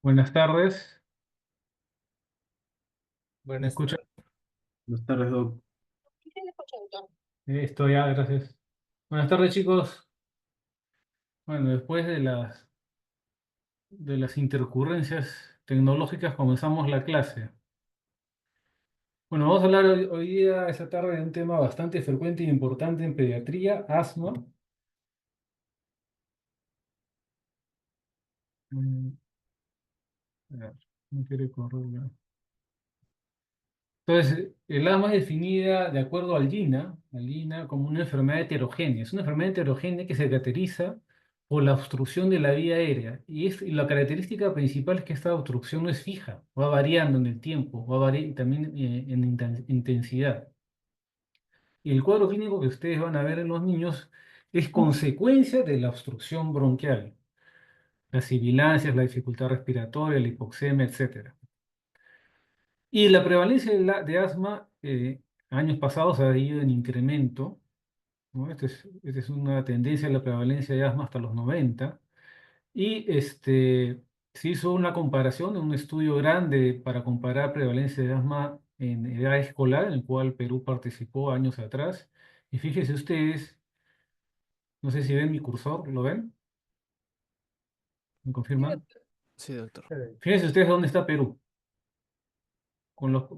Buenas tardes, ¿me Buenas escuchan? tardes. Buenas tardes, Doc. Estoy ya, gracias. Buenas tardes, chicos. Bueno, después de las intercurrencias tecnológicas comenzamos la clase. Bueno, vamos a hablar hoy día, esta tarde, de un tema bastante frecuente e importante en pediatría, asma. Mm, a ver, no quiere correr ya. Entonces, el asma es definida de acuerdo al GINA como una enfermedad heterogénea. Es una enfermedad heterogénea que se caracteriza por la obstrucción de la vía aérea. Y la característica principal es que esta obstrucción no es fija, va variando en el tiempo, va variando también en intensidad. Y el cuadro clínico que ustedes van a ver en los niños es consecuencia de la obstrucción bronquial, las sibilancias, la dificultad respiratoria, la hipoxemia, etcétera. Y la prevalencia de asma, años pasados ha ido en incremento, ¿no? Esta es una tendencia de la prevalencia de asma hasta los 90. Y se hizo una comparación, un estudio grande para comparar prevalencia de asma en edad escolar, en el cual Perú participó años atrás. Y fíjense ustedes, no sé si ven mi cursor, ¿lo ven? ¿Me Sí, confirman? doctor. Sí, doctor. Fíjense ustedes dónde está Perú, ¿no?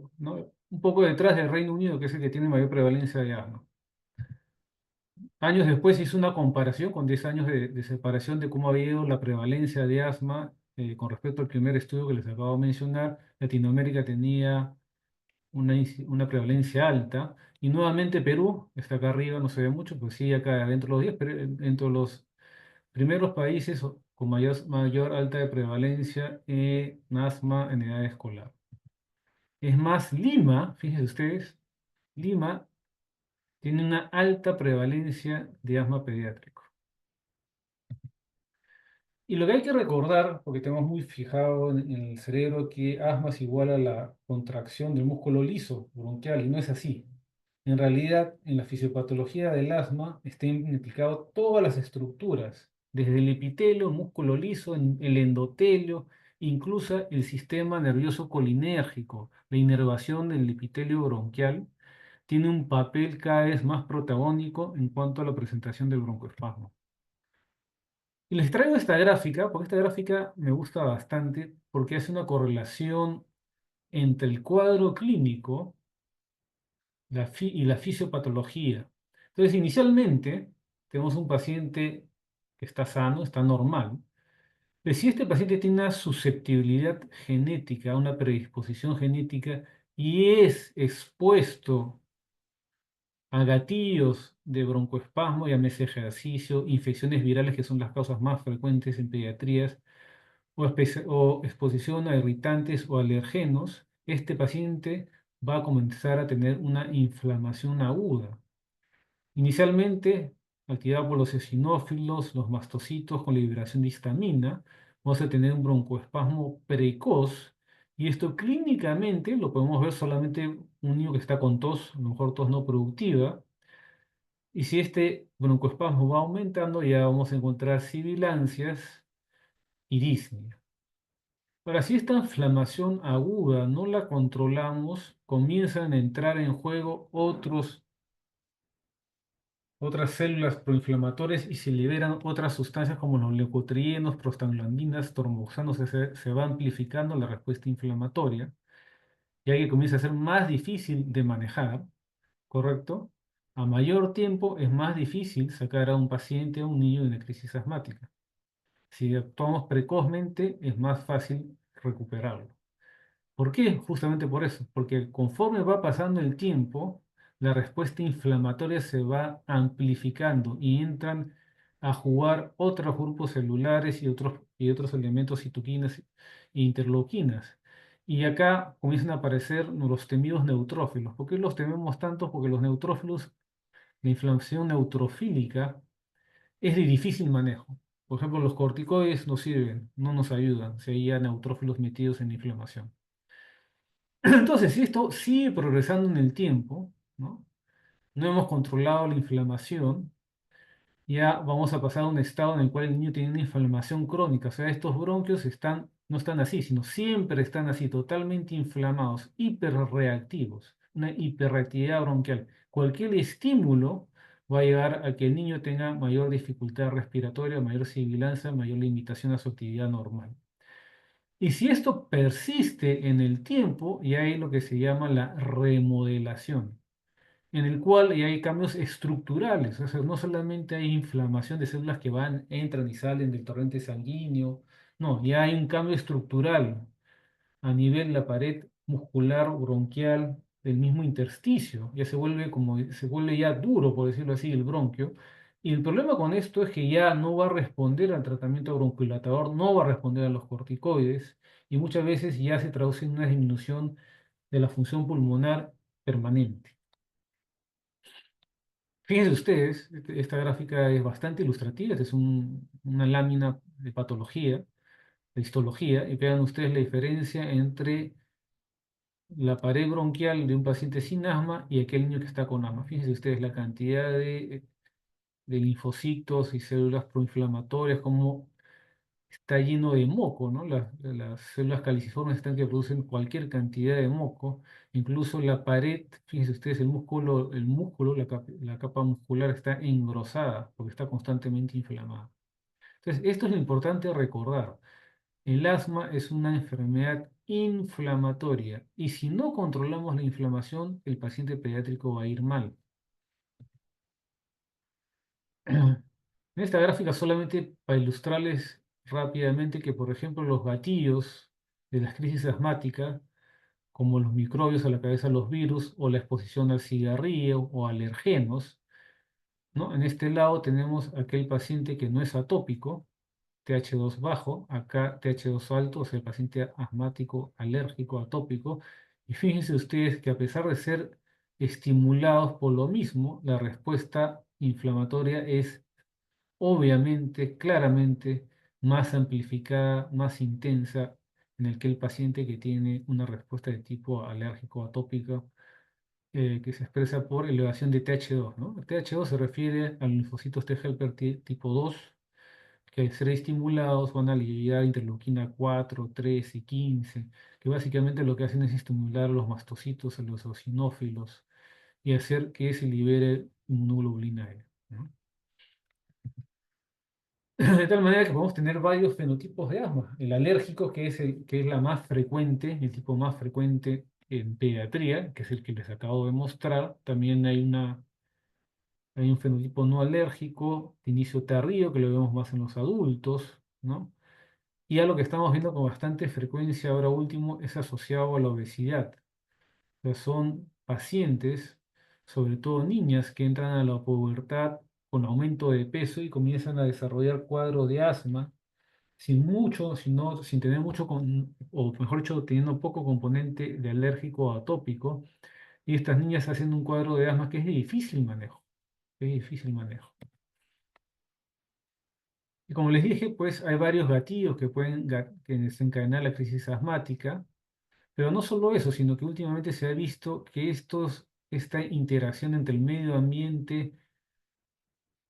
Un poco detrás del Reino Unido, que es el que tiene mayor prevalencia de asma. Años después hizo una comparación con 10 años de separación de cómo había ido la prevalencia de asma con respecto al primer estudio que les acabo de mencionar. Latinoamérica tenía una prevalencia alta y nuevamente Perú está acá arriba, no se ve mucho, pues sí, acá dentro de los 10, pero dentro de los primeros países con mayor alta de prevalencia en asma en edad escolar. Es más, Lima, fíjense ustedes, Lima tiene una alta prevalencia de asma pediátrico. Y lo que hay que recordar, porque tenemos muy fijado en el cerebro que asma es igual a la contracción del músculo liso bronquial, y no es así. En realidad, en la fisiopatología del asma están implicadas todas las estructuras, desde el epitelio, músculo liso, el endotelio, incluso el sistema nervioso colinérgico. La inervación del epitelio bronquial tiene un papel cada vez más protagónico en cuanto a la presentación del broncoespasmo. Y les traigo esta gráfica, porque esta gráfica me gusta bastante, porque hace una correlación entre el cuadro clínico y la fisiopatología. Entonces, inicialmente, tenemos un paciente que está sano, está normal, pero si este paciente tiene una susceptibilidad genética, una predisposición genética, y es expuesto a gatillos de broncoespasmo, llámese ejercicio, infecciones virales que son las causas más frecuentes en pediatrías, o exposición a irritantes o alergenos, este paciente va a comenzar a tener una inflamación aguda. Inicialmente, activada por los eosinófilos, los mastocitos con liberación de histamina, vamos a tener un broncoespasmo precoz y esto clínicamente lo podemos ver solamente un niño que está con tos, a lo mejor tos no productiva, y si este broncoespasmo va aumentando, ya vamos a encontrar sibilancias y disnea. Ahora, si esta inflamación aguda no la controlamos, comienzan a entrar en juego otras células proinflamatorias y se liberan otras sustancias como los leucotrienos, prostaglandinas, tormoxanos, se va amplificando la respuesta inflamatoria, ya que comienza a ser más difícil de manejar, ¿correcto? A mayor tiempo es más difícil sacar a un paciente, a un niño de una crisis asmática. Si actuamos precozmente, es más fácil recuperarlo. ¿Por qué? Justamente por eso, porque conforme va pasando el tiempo, la respuesta inflamatoria se va amplificando y entran a jugar otros grupos celulares y otros elementos, citoquinas e interleuquinas. Y acá comienzan a aparecer los temidos neutrófilos. ¿Por qué los tememos tanto? Porque los neutrófilos, la inflamación neutrofílica, es de difícil manejo. Por ejemplo, los corticoides no sirven, no nos ayudan si hay ya neutrófilos metidos en la inflamación. Entonces, si esto sigue progresando en el tiempo, ¿no? No hemos controlado la inflamación, ya vamos a pasar a un estado en el cual el niño tiene una inflamación crónica, o sea, estos bronquios están no están así, sino siempre están así, totalmente inflamados, hiperreactivos, una hiperreactividad bronquial. Cualquier estímulo va a llevar a que el niño tenga mayor dificultad respiratoria, mayor sibilancia, mayor limitación a su actividad normal. Y si esto persiste en el tiempo, ya hay lo que se llama la remodelación, en el cual ya hay cambios estructurales, o sea, no solamente hay inflamación de células que van, entran y salen del torrente sanguíneo, no, ya hay un cambio estructural a nivel de la pared muscular bronquial del mismo intersticio, ya se vuelve como, se vuelve ya duro, por decirlo así, el bronquio. Y el problema con esto es que ya no va a responder al tratamiento bronquilatador, no va a responder a los corticoides y muchas veces ya se traduce en una disminución de la función pulmonar permanente. Fíjense ustedes, esta gráfica es bastante ilustrativa, esta es una lámina de patología, de histología, y vean ustedes la diferencia entre la pared bronquial de un paciente sin asma y aquel niño que está con asma. Fíjense ustedes la cantidad de linfocitos y células proinflamatorias, como está lleno de moco, ¿no? Las células caliciformes están que producen cualquier cantidad de moco, incluso la pared, fíjense ustedes, el músculo, la capa muscular está engrosada porque está constantemente inflamada. Entonces, esto es lo importante recordar. El asma es una enfermedad inflamatoria y si no controlamos la inflamación, el paciente pediátrico va a ir mal. En esta gráfica solamente para ilustrarles rápidamente que, por ejemplo, los gatillos de las crisis asmáticas, como los microbios a la cabeza, los virus o la exposición al cigarrillo o alergenos, ¿no? En este lado tenemos aquel paciente que no es atópico, TH2 bajo, acá TH2 alto, o sea, el paciente asmático, alérgico, atópico. Y fíjense ustedes que a pesar de ser estimulados por lo mismo, la respuesta inflamatoria es obviamente, claramente más amplificada, más intensa en el que el paciente que tiene una respuesta de tipo alérgico atópico que se expresa por elevación de TH2, ¿no? El TH2 se refiere a los linfocitos T helper tipo 2 que al ser estimulados van a liberar interleuquina 4, 3 y 15, que básicamente lo que hacen es estimular a los mastocitos, a los eosinófilos y hacer que se libere inmunoglobulina E, ¿no? De tal manera que podemos tener varios fenotipos de asma. El alérgico, que es la más frecuente, el tipo más frecuente en pediatría, que es el que les acabo de mostrar. También hay un fenotipo no alérgico de inicio tardío, que lo vemos más en los adultos, ¿no? Y algo que estamos viendo con bastante frecuencia ahora último es asociado a la obesidad. O sea, son pacientes, sobre todo niñas, que entran a la pubertad con aumento de peso y comienzan a desarrollar cuadros de asma sin mucho, sin tener mucho, o mejor dicho, teniendo poco componente de alérgico o atópico. Y estas niñas hacen un cuadro de asma que es de difícil manejo, es de difícil manejo. Y como les dije, pues hay varios gatillos que pueden que desencadenar la crisis asmática. Pero no solo eso, sino que últimamente se ha visto que esta interacción entre el medio ambiente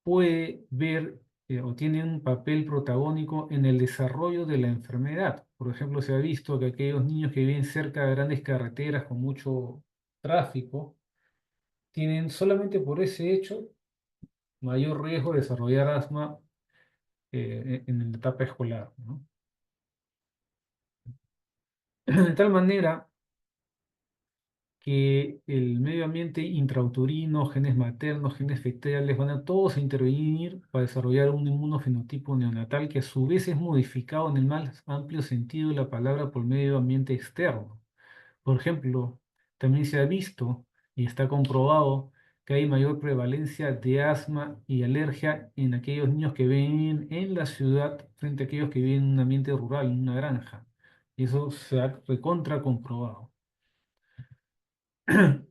puede ver o tiene un papel protagónico en el desarrollo de la enfermedad. Por ejemplo, se ha visto que aquellos niños que viven cerca de grandes carreteras con mucho tráfico tienen solamente por ese hecho mayor riesgo de desarrollar asma en la etapa escolar, ¿no? De tal manera que el medio ambiente intrauterino, genes maternos, genes fetales, van a todos a intervenir para desarrollar un inmunofenotipo neonatal que a su vez es modificado en el más amplio sentido de la palabra por medio ambiente externo. Por ejemplo, también se ha visto y está comprobado que hay mayor prevalencia de asma y alergia en aquellos niños que viven en la ciudad frente a aquellos que viven en un ambiente rural, en una granja. Y eso se ha recontra comprobado.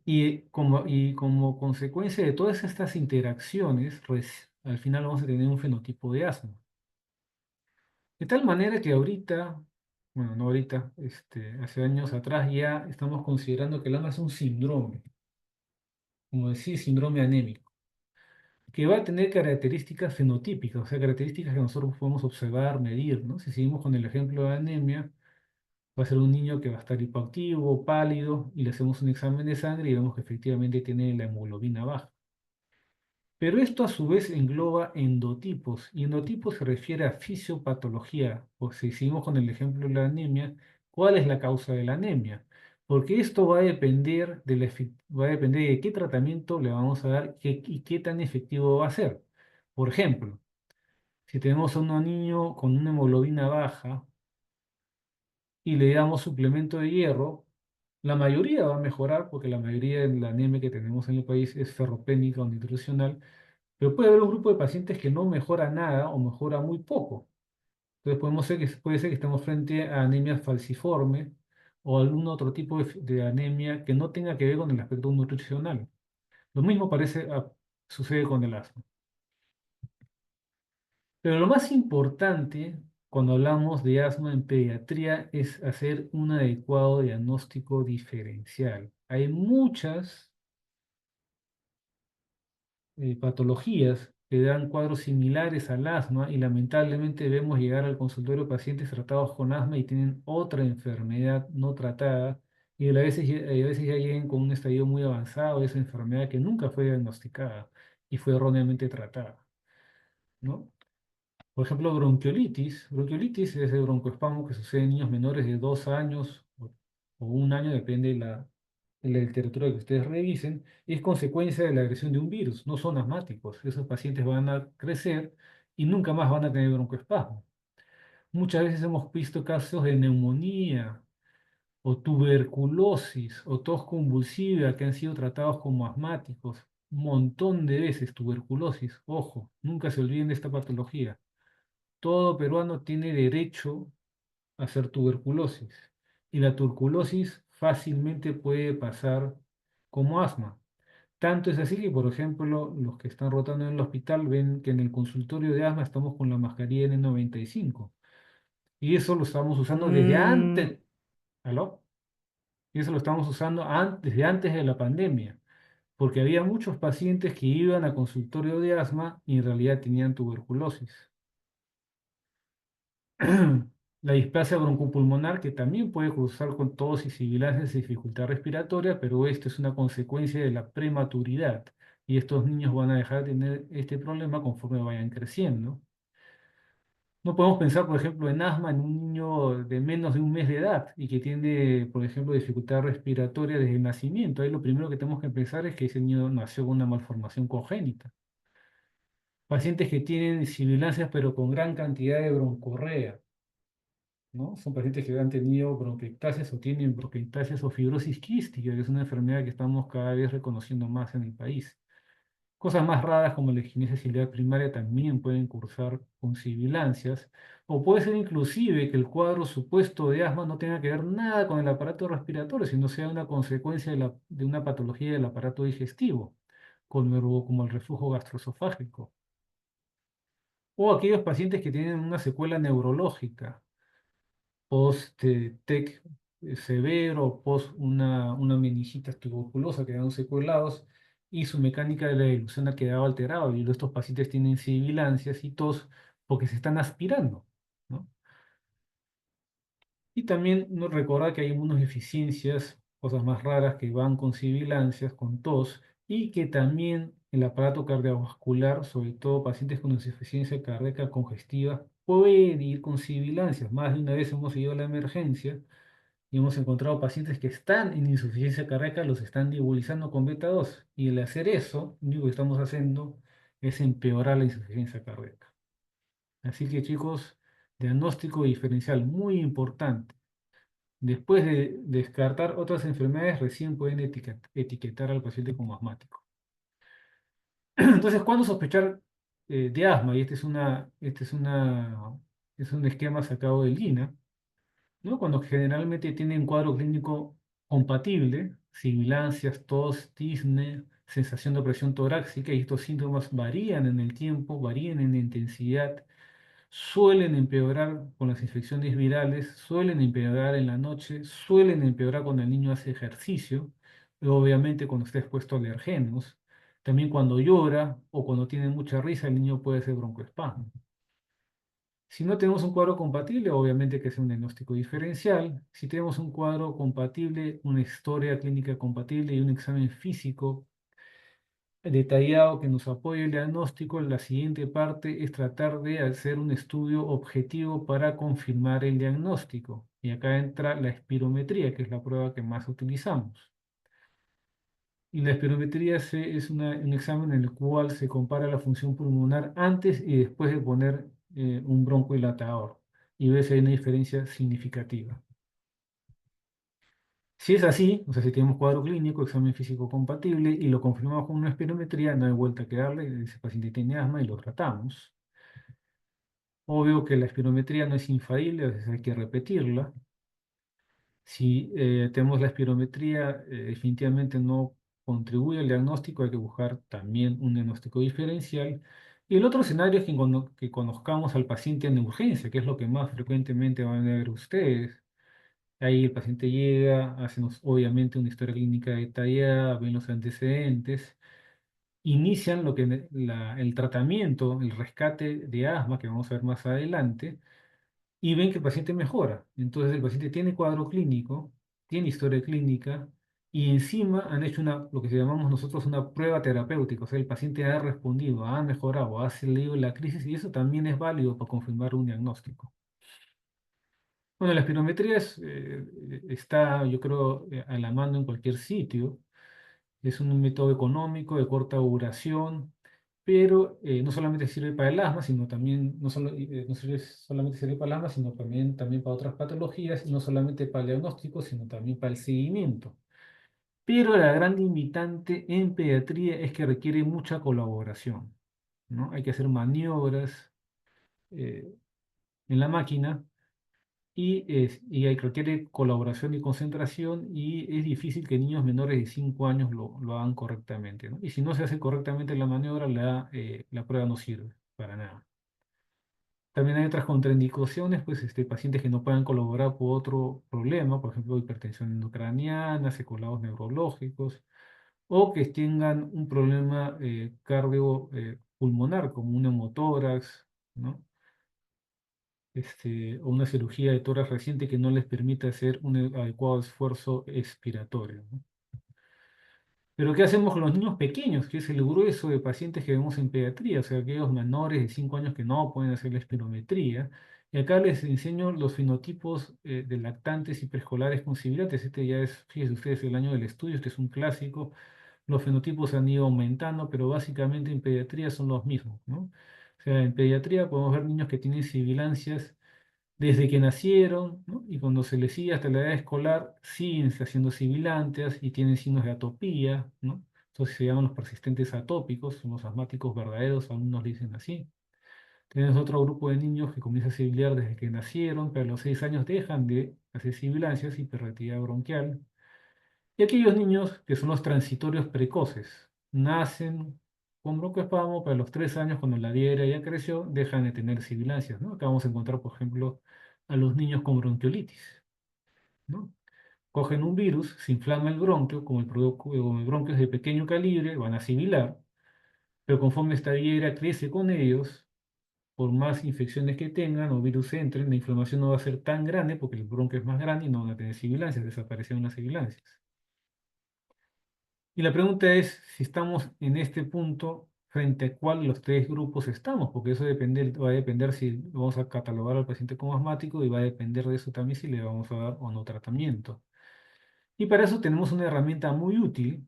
Y como consecuencia de todas estas interacciones, pues al final vamos a tener un fenotipo de asma. De tal manera que ahorita, bueno, no ahorita, hace años atrás ya estamos considerando que el asma es un síndrome, como decir, síndrome anémico. que va a tener características fenotípicas, o sea, características que nosotros podemos observar, medir, ¿no? Si seguimos con el ejemplo de anemia, va a ser un niño que va a estar hipoactivo, pálido, y le hacemos un examen de sangre y vemos que efectivamente tiene la hemoglobina baja. Pero esto a su vez engloba endotipos, y endotipos se refiere a fisiopatología, o si seguimos con el ejemplo de la anemia, ¿cuál es la causa de la anemia? Porque esto va a depender va a depender de qué tratamiento le vamos a dar y qué tan efectivo va a ser. Por ejemplo, si tenemos a un niño con una hemoglobina baja y le damos suplemento de hierro, la mayoría va a mejorar, porque la mayoría de la anemia que tenemos en el país es ferropénica o nutricional, pero puede haber un grupo de pacientes que no mejora nada o mejora muy poco. Entonces puede ser que estemos frente a anemia falciforme o algún otro tipo de anemia que no tenga que ver con el aspecto nutricional. Lo mismo sucede con el asma. Pero lo más importante cuando hablamos de asma en pediatría es hacer un adecuado diagnóstico diferencial. Hay muchas patologías que dan cuadros similares al asma y lamentablemente vemos llegar al consultorio pacientes tratados con asma y tienen otra enfermedad no tratada y a veces ya llegan con un estadio muy avanzado de esa enfermedad que nunca fue diagnosticada y fue erróneamente tratada, ¿no? Por ejemplo, bronquiolitis. Bronquiolitis es el broncoespasmo que sucede en niños menores de 2 años o 1 año, depende de la literatura que ustedes revisen, y es consecuencia de la agresión de un virus. No son asmáticos. Esos pacientes van a crecer y nunca más van a tener broncoespasmo. Muchas veces hemos visto casos de neumonía o tuberculosis o tos convulsiva que han sido tratados como asmáticos. Un montón de veces tuberculosis. Ojo, nunca se olviden de esta patología. Todo peruano tiene derecho a hacer tuberculosis y la tuberculosis fácilmente puede pasar como asma. Tanto es así que, por ejemplo, los que están rotando en el hospital ven que en el consultorio de asma estamos con la mascarilla N95 y eso lo estamos usando desde Mm, antes, ¿aló? Y eso lo estamos usando desde antes de la pandemia, porque había muchos pacientes que iban a consultorio de asma y en realidad tenían tuberculosis. La displasia broncopulmonar, que también puede cruzar con tos y sibilancias y dificultad respiratoria, pero esto es una consecuencia de la prematuridad. Y estos niños van a dejar de tener este problema conforme vayan creciendo. No podemos pensar, por ejemplo, en asma en un niño de menos de un mes de edad y que tiene, por ejemplo, dificultad respiratoria desde el nacimiento. Ahí lo primero que tenemos que pensar es que ese niño nació con una malformación congénita. Pacientes que tienen sibilancias pero con gran cantidad de broncorrea, ¿no? Son pacientes que han tenido bronquiectasias o tienen bronquiectasias o fibrosis quística, que es una enfermedad que estamos cada vez reconociendo más en el país. Cosas más raras como la isquemia ciliar primaria también pueden cursar con sibilancias, o puede ser inclusive que el cuadro supuesto de asma no tenga que ver nada con el aparato respiratorio, sino sea una consecuencia de una patología del aparato digestivo, como el reflujo gastroesofágico, o aquellos pacientes que tienen una secuela neurológica post-TEC severo, post una meningitis tuberculosa, quedaron secuelados y su mecánica de la dilución ha quedado alterada y estos pacientes tienen sibilancias y tos porque se están aspirando, ¿no? Y también nos recordar que hay inmunodeficiencias, cosas más raras que van con sibilancias, con tos, y que también el aparato cardiovascular, sobre todo pacientes con insuficiencia cardíaca congestiva, pueden ir con sibilancias. Más de una vez hemos ido a la emergencia y hemos encontrado pacientes que están en insuficiencia cardíaca, los están nebulizando con beta 2. Y al hacer eso, lo único que estamos haciendo es empeorar la insuficiencia cardíaca. Así que chicos, diagnóstico diferencial muy importante. Después de descartar otras enfermedades, recién pueden etiquetar al paciente como asmático. Entonces, ¿cuándo sospechar de asma? Y es un esquema sacado del INA, ¿no? Cuando generalmente tienen un cuadro clínico compatible, sibilancias, tos, tisne, sensación de opresión torácica, y estos síntomas varían en el tiempo, varían en la intensidad, suelen empeorar con las infecciones virales, suelen empeorar en la noche, suelen empeorar cuando el niño hace ejercicio, y obviamente cuando está expuesto a alergenos. También cuando llora o cuando tiene mucha risa, el niño puede ser broncoespasmo. Si no tenemos un cuadro compatible, obviamente que es un diagnóstico diferencial. Si tenemos un cuadro compatible, una historia clínica compatible y un examen físico detallado que nos apoye el diagnóstico, la siguiente parte es tratar de hacer un estudio objetivo para confirmar el diagnóstico. Y acá entra la espirometría, que es la prueba que más utilizamos. Y la espirometría es un examen en el cual se compara la función pulmonar antes y después de poner un broncodilatador y ve si hay una diferencia significativa. Si es así, o sea, si tenemos cuadro clínico, examen físico compatible y lo confirmamos con una espirometría, no hay vuelta que darle, ese paciente tiene asma y lo tratamos. Obvio que la espirometría no es infalible, a veces hay que repetirla. Si tenemos la espirometría, definitivamente no contribuye al diagnóstico, hay que buscar también un diagnóstico diferencial. Y el otro escenario es que conozcamos al paciente en urgencia, que es lo que más frecuentemente van a ver ustedes. Ahí el paciente llega, hacemos obviamente una historia clínica detallada, ven los antecedentes, inician el tratamiento, el rescate de asma, que vamos a ver más adelante y ven que el paciente mejora. Entonces el paciente tiene cuadro clínico, tiene historia clínica y encima han hecho lo que llamamos nosotros una prueba terapéutica. O sea, el paciente ha respondido, ha mejorado, ha salido de la crisis y eso también es válido para confirmar un diagnóstico. Bueno, la espirometría está, yo creo, a la mano en cualquier sitio. Es un método económico de corta duración, pero no solamente sirve para el asma, sino también, no solamente sirve para el asma, sino también para otras patologías, y no solamente para el diagnóstico, sino también para el seguimiento. Pero la gran limitante en pediatría es que requiere mucha colaboración, ¿no? Hay que hacer maniobras eh, en la máquina y requiere colaboración y concentración y es difícil que niños menores de 5 años lo hagan correctamente, ¿no? Y si no se hace correctamente la maniobra, la prueba no sirve para nada. También hay otras contraindicaciones, pues pacientes que no puedan colaborar por otro problema, por ejemplo, hipertensión endocraniana, seculados neurológicos, o que tengan un problema cardiopulmonar, como un neumotórax, ¿no? O una cirugía de tórax reciente que no les permita hacer un adecuado esfuerzo expiratorio, ¿no? Pero ¿qué hacemos con los niños pequeños? Que es el grueso de pacientes que vemos en pediatría, o sea, aquellos menores de 5 años que no pueden hacer la espirometría. Y acá les enseño los fenotipos de lactantes y preescolares con sibilantes. Este ya es, fíjense ustedes, el año del estudio, este es un clásico. Los fenotipos han ido aumentando, pero básicamente en pediatría son los mismos, ¿no? O sea, en pediatría podemos ver niños que tienen sibilancias desde que nacieron, ¿no? Y cuando se les sigue hasta la edad escolar, siguen haciendo sibilantes y tienen signos de atopía, ¿no? Entonces se llaman los persistentes atópicos, son los asmáticos verdaderos, algunos le dicen así. Tenemos otro grupo de niños que comienza a sibilar desde que nacieron, pero a los 6 años dejan de hacer sibilancias, hiperreactividad bronquial. Y aquellos niños que son los transitorios precoces, nacen con broncoespasmo, pero a los 3 años, cuando la diera ya creció, dejan de tener sibilancias, ¿no? Acá vamos a encontrar, por ejemplo, a los niños con bronquiolitis, ¿no? Cogen un virus, se inflama el bronquio, como el bronquio es de pequeño calibre, van a sibilar, pero conforme esta viera crece con ellos, por más infecciones que tengan o virus entren, la inflamación no va a ser tan grande porque el bronquio es más grande y no van a tener sibilancias, desaparecieron las sibilancias. Y la pregunta es si estamos en este punto frente a cuál de los tres grupos estamos, porque eso va a depender si vamos a catalogar al paciente como asmático y va a depender de eso también si le vamos a dar o no tratamiento. Y para eso tenemos una herramienta muy útil,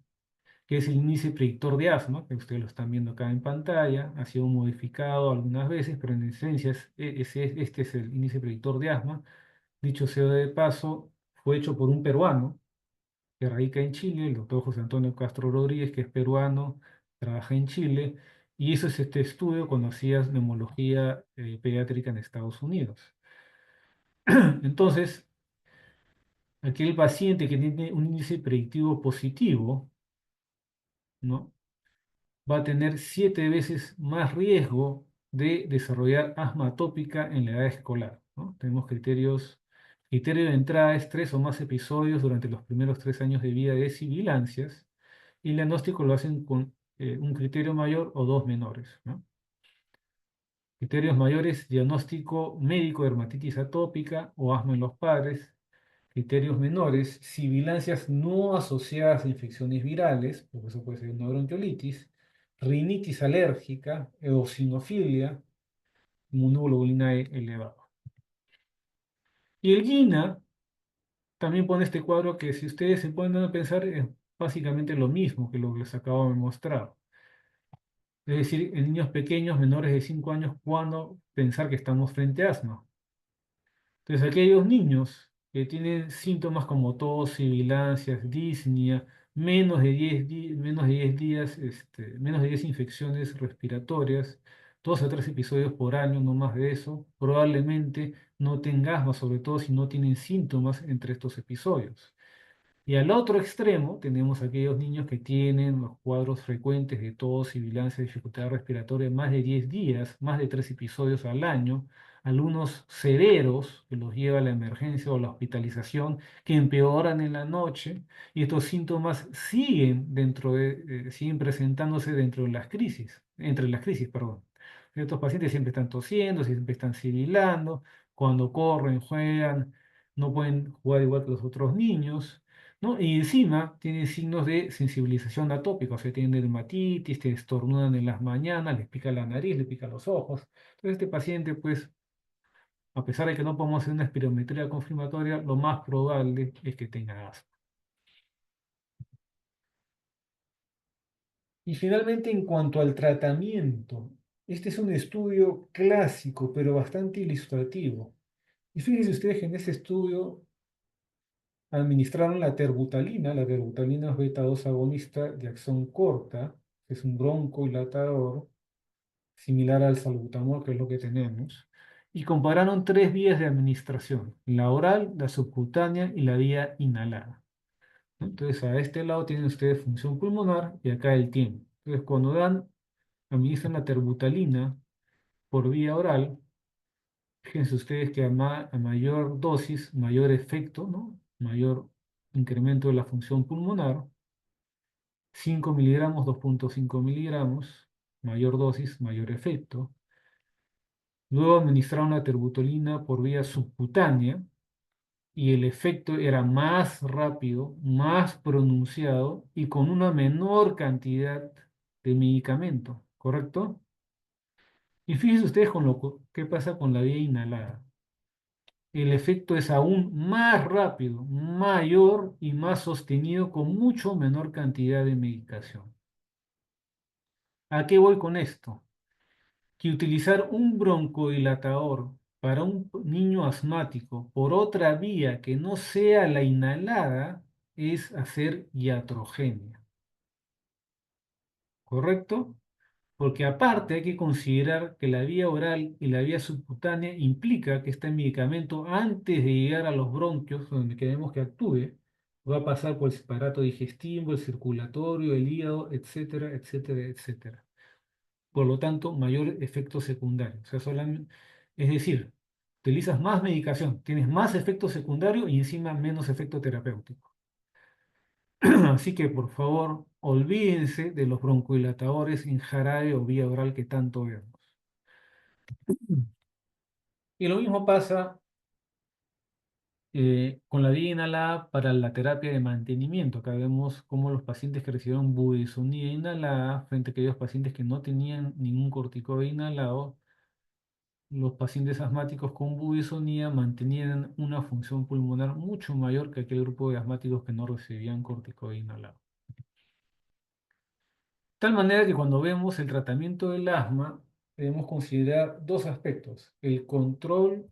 que es el índice predictor de asma, que ustedes lo están viendo acá en pantalla, ha sido modificado algunas veces, pero en esencia este es el índice predictor de asma. Dicho sea de paso, fue hecho por un peruano que radica en Chile, el doctor José Antonio Castro Rodríguez, que es peruano, trabaja en Chile, y hizo este estudio cuando hacías neumología pediátrica en Estados Unidos. Entonces, aquel paciente que tiene un índice predictivo positivo, ¿no? Va a tener 7 veces más riesgo de desarrollar asma atópica en la edad escolar, ¿no? Tenemos criterio de entrada es 3 o más episodios durante los primeros 3 años de vida de sibilancias y el diagnóstico lo hacen con un criterio mayor o dos menores, ¿no? Criterios mayores, diagnóstico médico de dermatitis atópica o asma en los padres. Criterios menores, sibilancias no asociadas a infecciones virales, porque eso puede ser una bronquiolitis, rinitis alérgica, eosinofilia, inmunoglobulina E elevado. Y el GINA también pone este cuadro que si ustedes se ponen a pensar es básicamente lo mismo que lo que les acabo de mostrar. Es decir, en niños pequeños menores de 5 años, cuando pensar que estamos frente a asma. Entonces, aquellos niños que tienen síntomas como tos, sibilancias, disnea, menos de 10 días, menos de 10 infecciones respiratorias, 2 a 3 episodios por año, no más de eso, probablemente no tengan asma, sobre todo si no tienen síntomas entre estos episodios. Y al otro extremo tenemos aquellos niños que tienen los cuadros frecuentes de tos, sibilancia, dificultad respiratoria, más de 10 días, más de 3 episodios al año, algunos severos que los lleva a la emergencia o la hospitalización, que empeoran en la noche, y estos síntomas siguen presentándose dentro de las crisis, entre las crisis, perdón. Estos pacientes siempre están tosiendo, siempre están sibilando, cuando corren, juegan, no pueden jugar igual que los otros niños, ¿no? Y encima tiene signos de sensibilización atópica, o sea, tienen dermatitis, te estornudan en las mañanas, les pica la nariz, les pica los ojos. Entonces, este paciente, pues, a pesar de que no podemos hacer una espirometría confirmatoria, lo más probable es que tenga asma. Y finalmente, en cuanto al tratamiento, este es un estudio clásico, pero bastante ilustrativo. Y fíjense ustedes que en este estudio administraron la terbutalina es beta 2 agonista de acción corta, que es un broncodilatador, similar al salbutamol, que es lo que tenemos, y compararon tres vías de administración, la oral, la subcutánea y la vía inhalada, ¿no? Entonces, a este lado tienen ustedes función pulmonar y acá el tiempo. Entonces, cuando administran la terbutalina por vía oral, fíjense ustedes que a mayor dosis, mayor efecto, ¿no? Mayor incremento de la función pulmonar, 5 miligramos, 2,5 miligramos, mayor dosis, mayor efecto. Luego administraron la terbutolina por vía subcutánea y el efecto era más rápido, más pronunciado y con una menor cantidad de medicamento, ¿correcto? Y fíjense ustedes qué pasa con la vía inhalada. El efecto es aún más rápido, mayor y más sostenido con mucho menor cantidad de medicación. ¿A qué voy con esto? Que utilizar un broncodilatador para un niño asmático por otra vía que no sea la inhalada es hacer iatrogenia, ¿correcto? Porque aparte hay que considerar que la vía oral y la vía subcutánea implica que este medicamento, antes de llegar a los bronquios, donde queremos que actúe, va a pasar por el aparato digestivo, el circulatorio, el hígado, etcétera, etcétera, etcétera. Por lo tanto, mayor efecto secundario. O sea, es decir, utilizas más medicación, tienes más efecto secundario y encima menos efecto terapéutico. Así que, por favor, olvídense de los broncodilatadores en jarabe o vía oral que tanto vemos. Y lo mismo pasa con la vía inhalada para la terapia de mantenimiento. Acá vemos cómo los pacientes que recibieron budesonida inhalada frente a aquellos pacientes que no tenían ningún corticoide inhalado, los pacientes asmáticos con budesonía mantenían una función pulmonar mucho mayor que aquel grupo de asmáticos que no recibían corticoide inhalado. De tal manera que cuando vemos el tratamiento del asma, debemos considerar dos aspectos, el control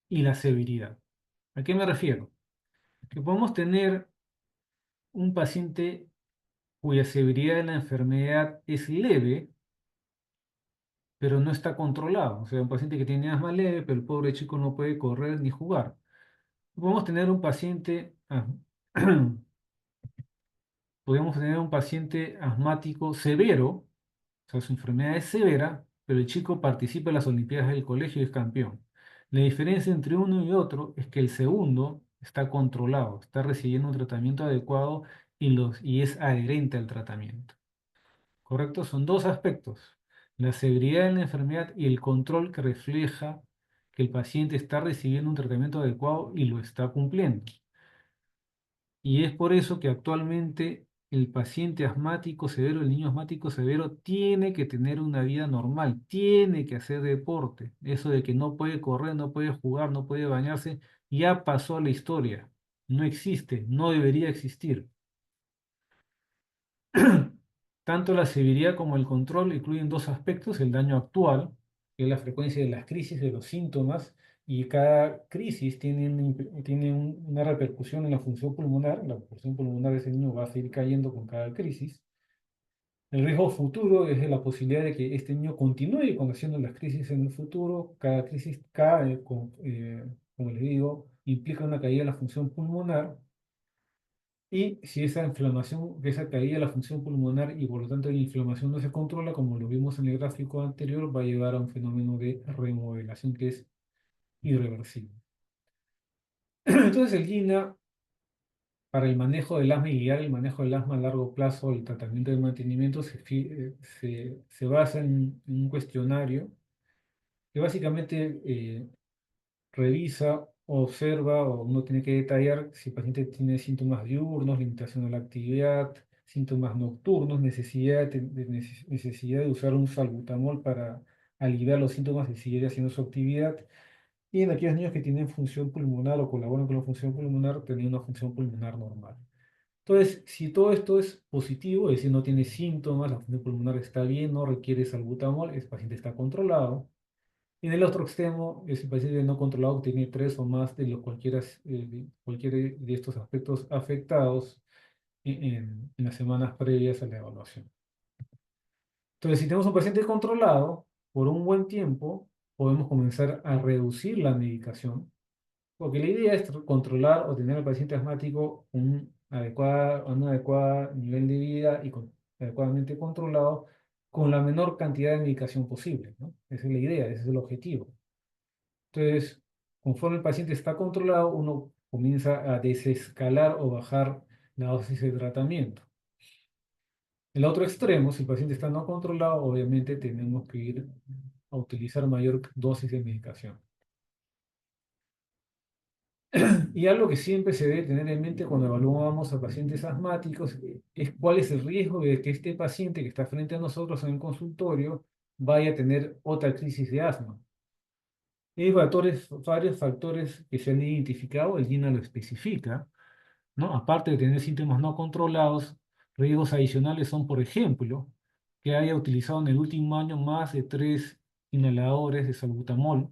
y la severidad. ¿A qué me refiero? Que podemos tener un paciente cuya severidad de la enfermedad es leve, pero no está controlado. O sea, un paciente que tiene asma leve, pero el pobre chico no puede correr ni jugar. Podemos tener un paciente, podemos tener un paciente asmático severo, o sea, su enfermedad es severa, pero el chico participa en las Olimpiadas del colegio y es campeón. La diferencia entre uno y otro es que el segundo está controlado, está recibiendo un tratamiento adecuado y es adherente al tratamiento. ¿correcto? Son dos aspectos, la severidad de la enfermedad y el control que refleja que el paciente está recibiendo un tratamiento adecuado y lo está cumpliendo. Y es por eso que actualmente el paciente asmático severo, el niño asmático severo, tiene que tener una vida normal, tiene que hacer deporte. Eso de que no puede correr, no puede jugar, no puede bañarse, ya pasó a la historia. No existe, no debería existir. Tanto la severidad como el control incluyen dos aspectos: el daño actual, que es la frecuencia de las crisis, de los síntomas, y cada crisis tiene, una repercusión en la función pulmonar. La función pulmonar de ese niño va a seguir cayendo con cada crisis. El riesgo futuro es de la posibilidad de que este niño continúe conociendo las crisis en el futuro. Cada crisis cae, como les digo, implica una caída de la función pulmonar. Y si esa inflamación, esa caída de la función pulmonar y por lo tanto la inflamación no se controla, como lo vimos en el gráfico anterior, va a llevar a un fenómeno de remodelación que es irreversible. Entonces el GINA, para el manejo del asma y guiar el manejo del asma a largo plazo, el tratamiento de mantenimiento, se basa en un cuestionario que básicamente revisa, observa, o uno tiene que detallar si el paciente tiene síntomas diurnos, limitación a la actividad, síntomas nocturnos, necesidad de usar un salbutamol para aliviar los síntomas y seguir haciendo su actividad. Y en aquellos niños que tienen función pulmonar o colaboran con la función pulmonar, tener una función pulmonar normal. Entonces, si todo esto es positivo, es decir, no tiene síntomas, la función pulmonar está bien, no requiere salbutamol, el paciente está controlado. Y en el otro extremo, es el paciente no controlado que tiene tres o más de los cualquiera de estos aspectos afectados en las semanas previas a la evaluación. Entonces, si tenemos un paciente controlado por un buen tiempo, podemos comenzar a reducir la medicación, porque la idea es controlar o tener al paciente asmático un adecuado nivel de vida y adecuadamente controlado con la menor cantidad de medicación posible, ¿no? Esa es la idea, ese es el objetivo. Entonces, conforme el paciente está controlado, uno comienza a desescalar o bajar la dosis de tratamiento. En el otro extremo, si el paciente está no controlado, obviamente tenemos que ir a utilizar mayor dosis de medicación. Y algo que siempre se debe tener en mente cuando evaluamos a pacientes asmáticos es cuál es el riesgo de que este paciente que está frente a nosotros en el consultorio vaya a tener otra crisis de asma. Hay varios factores que se han identificado, el GINA lo especifica, ¿no? Aparte de tener síntomas no controlados, riesgos adicionales son, por ejemplo, que haya utilizado en el último año más de 3 inhaladores de salbutamol,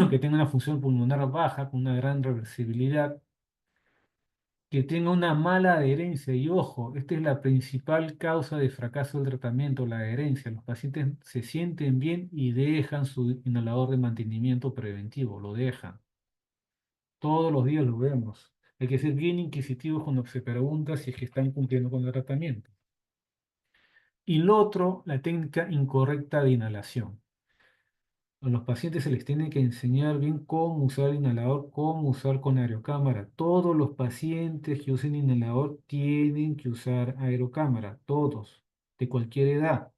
que tenga una función pulmonar baja con una gran reversibilidad, que tenga una mala adherencia. Y ojo, esta es la principal causa de fracaso del tratamiento, la adherencia. Los pacientes se sienten bien y dejan su inhalador de mantenimiento preventivo, lo dejan. Todos los días lo vemos. Hay que ser bien inquisitivos cuando se pregunta si es que están cumpliendo con el tratamiento. Y lo otro, la técnica incorrecta de inhalación. A los pacientes se les tiene que enseñar bien cómo usar el inhalador, cómo usar con aerocámara. Todos los pacientes que usen inhalador tienen que usar aerocámara, todos, de cualquier edad.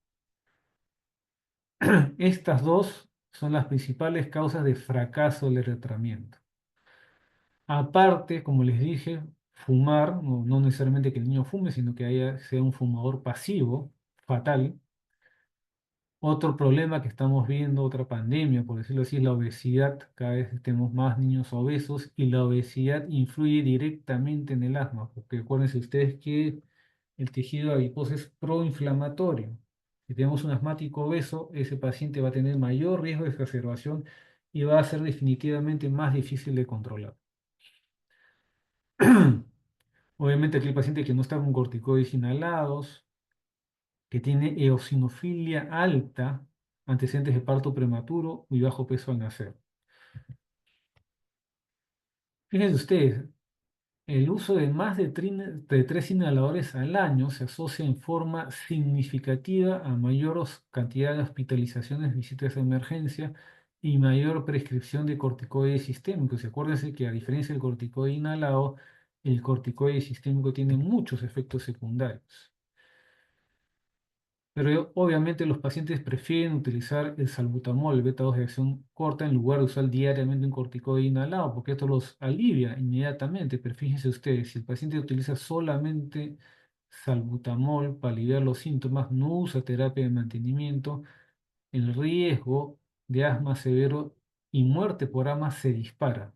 Estas dos son las principales causas de fracaso del tratamiento. Aparte, como les dije, fumar, no necesariamente que el niño fume, sino que sea un fumador pasivo, fatal. Otro problema que estamos viendo, otra pandemia, por decirlo así, es la obesidad. Cada vez tenemos más niños obesos y la obesidad influye directamente en el asma, porque acuérdense ustedes que el tejido adiposo es proinflamatorio. Si tenemos un asmático obeso, ese paciente va a tener mayor riesgo de exacerbación y va a ser definitivamente más difícil de controlar. Obviamente aquí el paciente que no está con corticoides inhalados, que tiene eosinofilia alta, antecedentes de parto prematuro y bajo peso al nacer. Fíjense ustedes, el uso de más de 3 inhaladores al año se asocia en forma significativa a mayor cantidad de hospitalizaciones, visitas de emergencia y mayor prescripción de corticoides sistémicos. Y acuérdense que a diferencia del corticoide inhalado, el corticoide sistémico tiene muchos efectos secundarios. Pero obviamente los pacientes prefieren utilizar el salbutamol, el beta 2 de acción corta, en lugar de usar diariamente un corticoide inhalado, porque esto los alivia inmediatamente. Pero fíjense ustedes, si el paciente utiliza solamente salbutamol para aliviar los síntomas, no usa terapia de mantenimiento, el riesgo de asma severo y muerte por asma se dispara.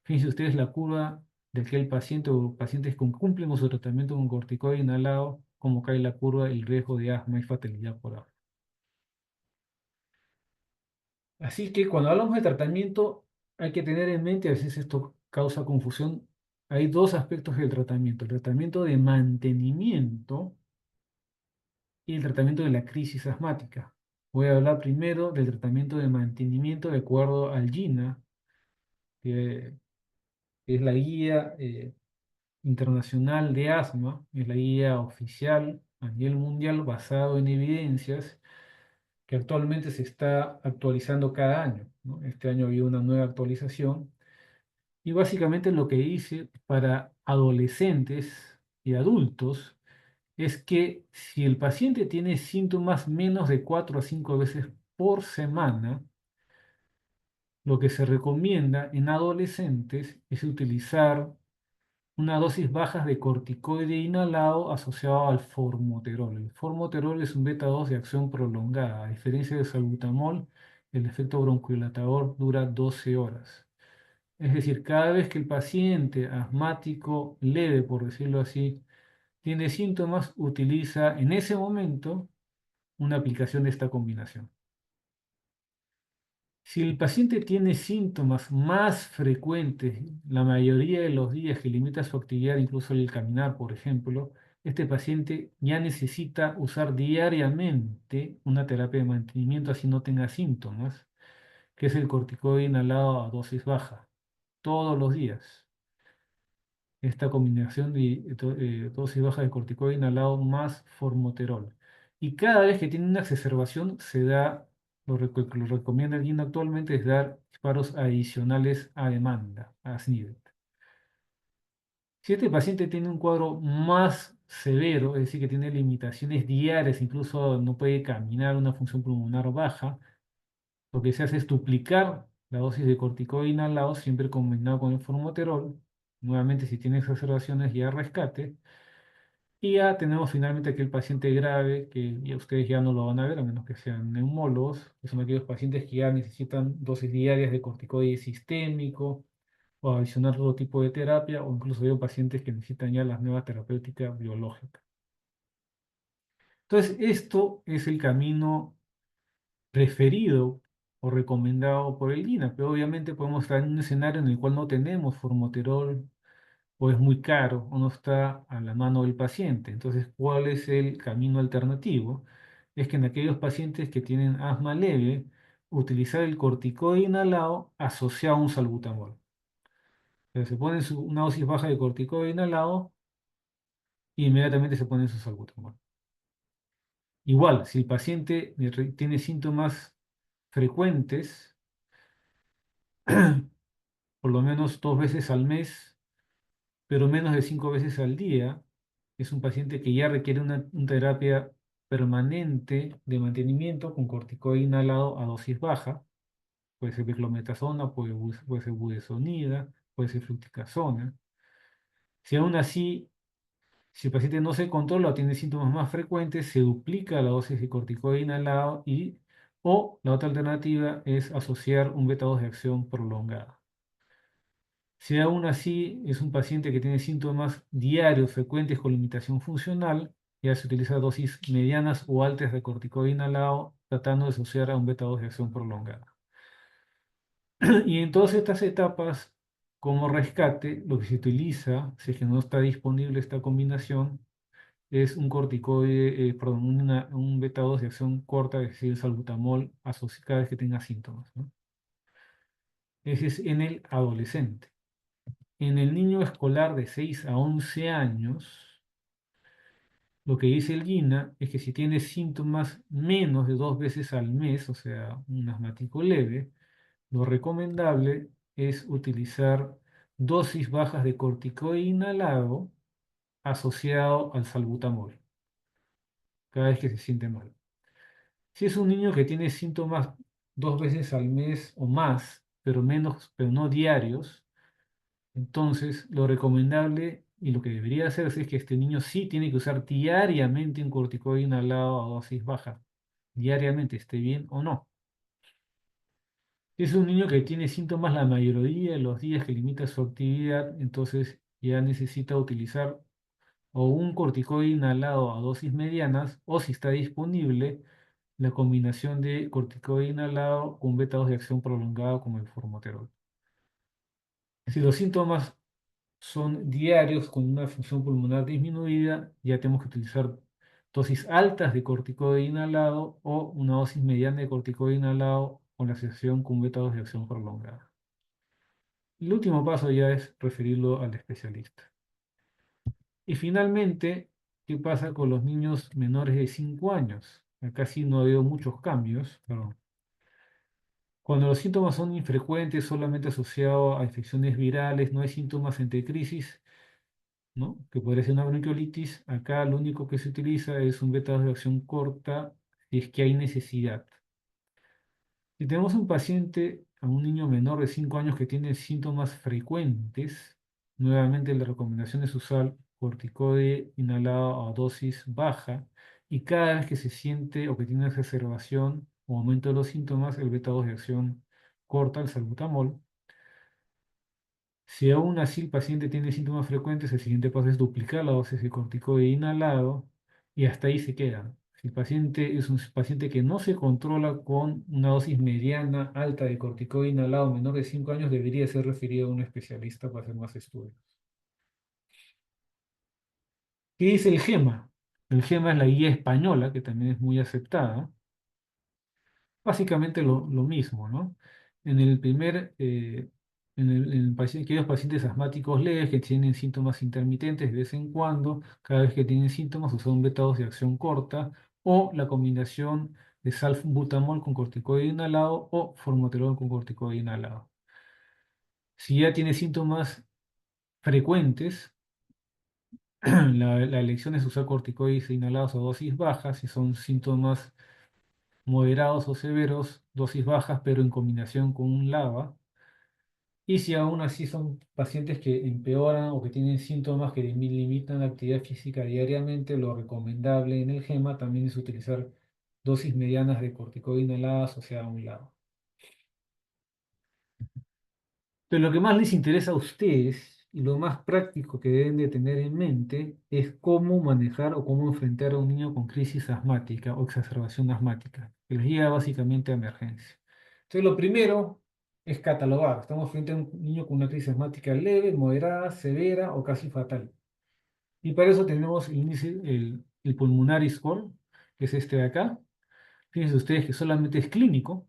Fíjense ustedes la curva de aquel paciente o pacientes que cumplen con su tratamiento con corticoide inhalado, cómo cae la curva, el riesgo de asma y fatalidad por asma. Así que cuando hablamos de tratamiento, hay que tener en mente, a veces esto causa confusión, hay dos aspectos del tratamiento: el tratamiento de mantenimiento y el tratamiento de la crisis asmática. Voy a hablar primero del tratamiento de mantenimiento de acuerdo al GINA, que es la guía internacional de asma, es la guía oficial a nivel mundial basado en evidencias que actualmente se está actualizando cada año, ¿no? Este año había una nueva actualización y básicamente lo que dice para adolescentes y adultos es que si el paciente tiene síntomas menos de 4 a 5 veces por semana, lo que se recomienda en adolescentes es utilizar una dosis baja de corticoide inhalado asociado al formoterol. El formoterol es un beta 2 de acción prolongada. A diferencia del salbutamol, el efecto broncodilatador dura 12 horas. Es decir, cada vez que el paciente asmático leve, por decirlo así, tiene síntomas, utiliza en ese momento una aplicación de esta combinación. Si el paciente tiene síntomas más frecuentes, la mayoría de los días, que limita su actividad, incluso el caminar, por ejemplo, este paciente ya necesita usar diariamente una terapia de mantenimiento así no tenga síntomas, que es el corticoide inhalado a dosis baja, todos los días. Esta combinación de dosis baja de corticoide inhalado más formoterol. Y cada vez que tiene una exacerbación, se da, que lo recomienda el guía actualmente, es dar disparos adicionales a demanda, as needed. Si este paciente tiene un cuadro más severo, es decir, que tiene limitaciones diarias, incluso no puede caminar, una función pulmonar baja, lo que se hace es duplicar la dosis de corticoide inhalado, siempre combinado con el formoterol. Nuevamente, si tiene exacerbaciones, ya rescate. Y ya tenemos finalmente aquel paciente grave, que ya ustedes ya no lo van a ver, a menos que sean neumólogos, que son aquellos pacientes que ya necesitan dosis diarias de corticoide sistémico o adicionar todo tipo de terapia, o incluso hay pacientes que necesitan ya las nuevas terapéuticas biológicas. Entonces, esto es el camino preferido o recomendado por el INA, pero obviamente podemos estar en un escenario en el cual no tenemos formoterol o es muy caro o no está a la mano del paciente. Entonces, ¿cuál es el camino alternativo? Es que en aquellos pacientes que tienen asma leve, utilizar el corticoide inhalado asociado a un salbutamol. Entonces, se pone una dosis baja de corticoide inhalado y inmediatamente se pone su salbutamol. Igual, si el paciente tiene síntomas frecuentes, por lo menos 2 veces al mes, pero menos de 5 veces al día, es un paciente que ya requiere una terapia permanente de mantenimiento con corticoide inhalado a dosis baja. Puede ser beclometasona, puede ser budesonida, puede ser fluticasona. Si aún así, si el paciente no se controla o tiene síntomas más frecuentes, se duplica la dosis de corticoide inhalado o la otra alternativa es asociar un beta 2 de acción prolongada. Si aún así es un paciente que tiene síntomas diarios frecuentes con limitación funcional, ya se utiliza dosis medianas o altas de corticoide inhalado, tratando de asociar a un beta 2 de acción prolongada. Y en todas estas etapas, como rescate, lo que se utiliza, si es que no está disponible esta combinación, es un corticoide, perdón, un beta 2 de acción corta, es decir, el salbutamol, cada vez que tenga síntomas, ¿no? Ese es en el adolescente. En el niño escolar de 6 a 11 años, lo que dice el GINA es que si tiene síntomas menos de 2 veces al mes, o sea, un asmático leve, lo recomendable es utilizar dosis bajas de corticoide inhalado asociado al salbutamol, cada vez que se siente mal. Si es un niño que tiene síntomas 2 veces al mes o más, pero no diarios, entonces lo recomendable y lo que debería hacerse es que este niño sí tiene que usar diariamente un corticoide inhalado a dosis baja, diariamente, esté bien o no. Si es un niño que tiene síntomas la mayoría de los días que limita su actividad, entonces ya necesita utilizar o un corticoide inhalado a dosis medianas o si está disponible la combinación de corticoide inhalado con beta-2 de acción prolongada como el formoterol. Si los síntomas son diarios con una función pulmonar disminuida, ya tenemos que utilizar dosis altas de corticoide inhalado o una dosis mediana de corticoide inhalado con la asociación con beta-2 de acción prolongada. El último paso ya es referirlo al especialista. Y finalmente, ¿qué pasa con los niños menores de 5 años? Acá sí no ha habido muchos cambios, pero cuando los síntomas son infrecuentes, solamente asociados a infecciones virales, no hay síntomas entre crisis, ¿no? Que podría ser una bronquiolitis, acá lo único que se utiliza es un beta de acción corta si es que hay necesidad. Si tenemos un paciente, a un niño menor de 5 años que tiene síntomas frecuentes, nuevamente la recomendación es usar corticoide inhalado a dosis baja y cada vez que se siente o que tiene una exacerbación o aumento de los síntomas, el beta 2 de acción corta, el salbutamol. Si aún así el paciente tiene síntomas frecuentes, el siguiente paso es duplicar la dosis de corticoide inhalado y hasta ahí se queda. Si el paciente es un paciente que no se controla con una dosis mediana alta de corticoide inhalado menor de 5 años, debería ser referido a un especialista para hacer más estudios. ¿Qué es el GEMA? El GEMA es la guía española, que también es muy aceptada. Básicamente lo mismo, ¿no? En el primer, aquellos pacientes asmáticos leves que tienen síntomas intermitentes de vez en cuando, cada vez que tienen síntomas, usan beta-2 de acción corta o la combinación de salbutamol con corticoide inhalado o formoterol con corticoide inhalado. Si ya tiene síntomas frecuentes, la elección es usar corticoides inhalados a dosis bajas. Si son síntomas moderados o severos, dosis bajas, pero en combinación con un LABA. Y si aún así son pacientes que empeoran o que tienen síntomas que limitan la actividad física diariamente, lo recomendable en el GEMA también es utilizar dosis medianas de corticoide inhaladas, o sea, a un lado. Pero lo que más les interesa a ustedes y lo más práctico que deben de tener en mente es cómo manejar o cómo enfrentar a un niño con crisis asmática o exacerbación asmática, que les lleva básicamente a emergencia. Entonces, lo primero es catalogar. Estamos frente a un niño con una crisis asmática leve, moderada, severa o casi fatal. Y para eso tenemos el índice, el Pulmonary Score, que es este de acá. Fíjense ustedes que solamente es clínico,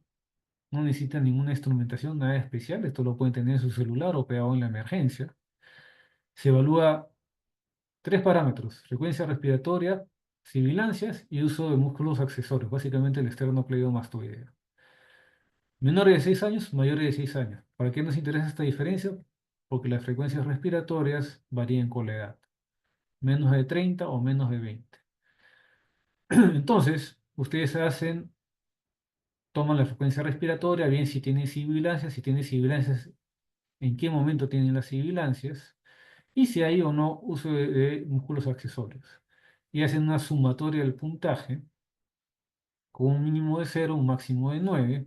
no necesita ninguna instrumentación, nada especial. Esto lo pueden tener en su celular o pegado en la emergencia. Se evalúa tres parámetros: frecuencia respiratoria, sibilancias y uso de músculos accesorios, básicamente el esternocleidomastoideo. Menores de 6 años, mayores de 6 años. ¿Para qué nos interesa esta diferencia? Porque las frecuencias respiratorias varían con la edad, menos de 30 o menos de 20. Entonces, ustedes toman la frecuencia respiratoria, bien si tienen sibilancias, en qué momento tienen las sibilancias, y si hay o no uso de músculos accesorios. Y hacen una sumatoria del puntaje con un mínimo de 0, un máximo de 9,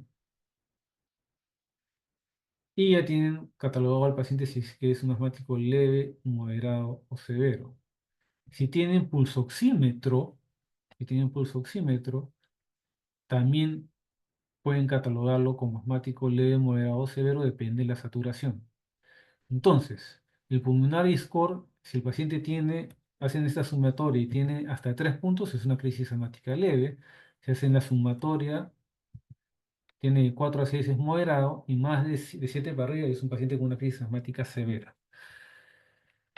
y ya tienen catalogado al paciente si es que es un asmático leve, moderado o severo. Si tienen pulsoxímetro, si tienen pulsoxímetro, también pueden catalogarlo como asmático leve, moderado o severo, depende de la saturación. Entonces, el pulmonary score, si el paciente hacen esta sumatoria y tiene hasta 3 puntos, es una crisis asmática leve. Si hacen la sumatoria, tiene de 4 a 6 es moderado y más de 7 para arriba es un paciente con una crisis asmática severa.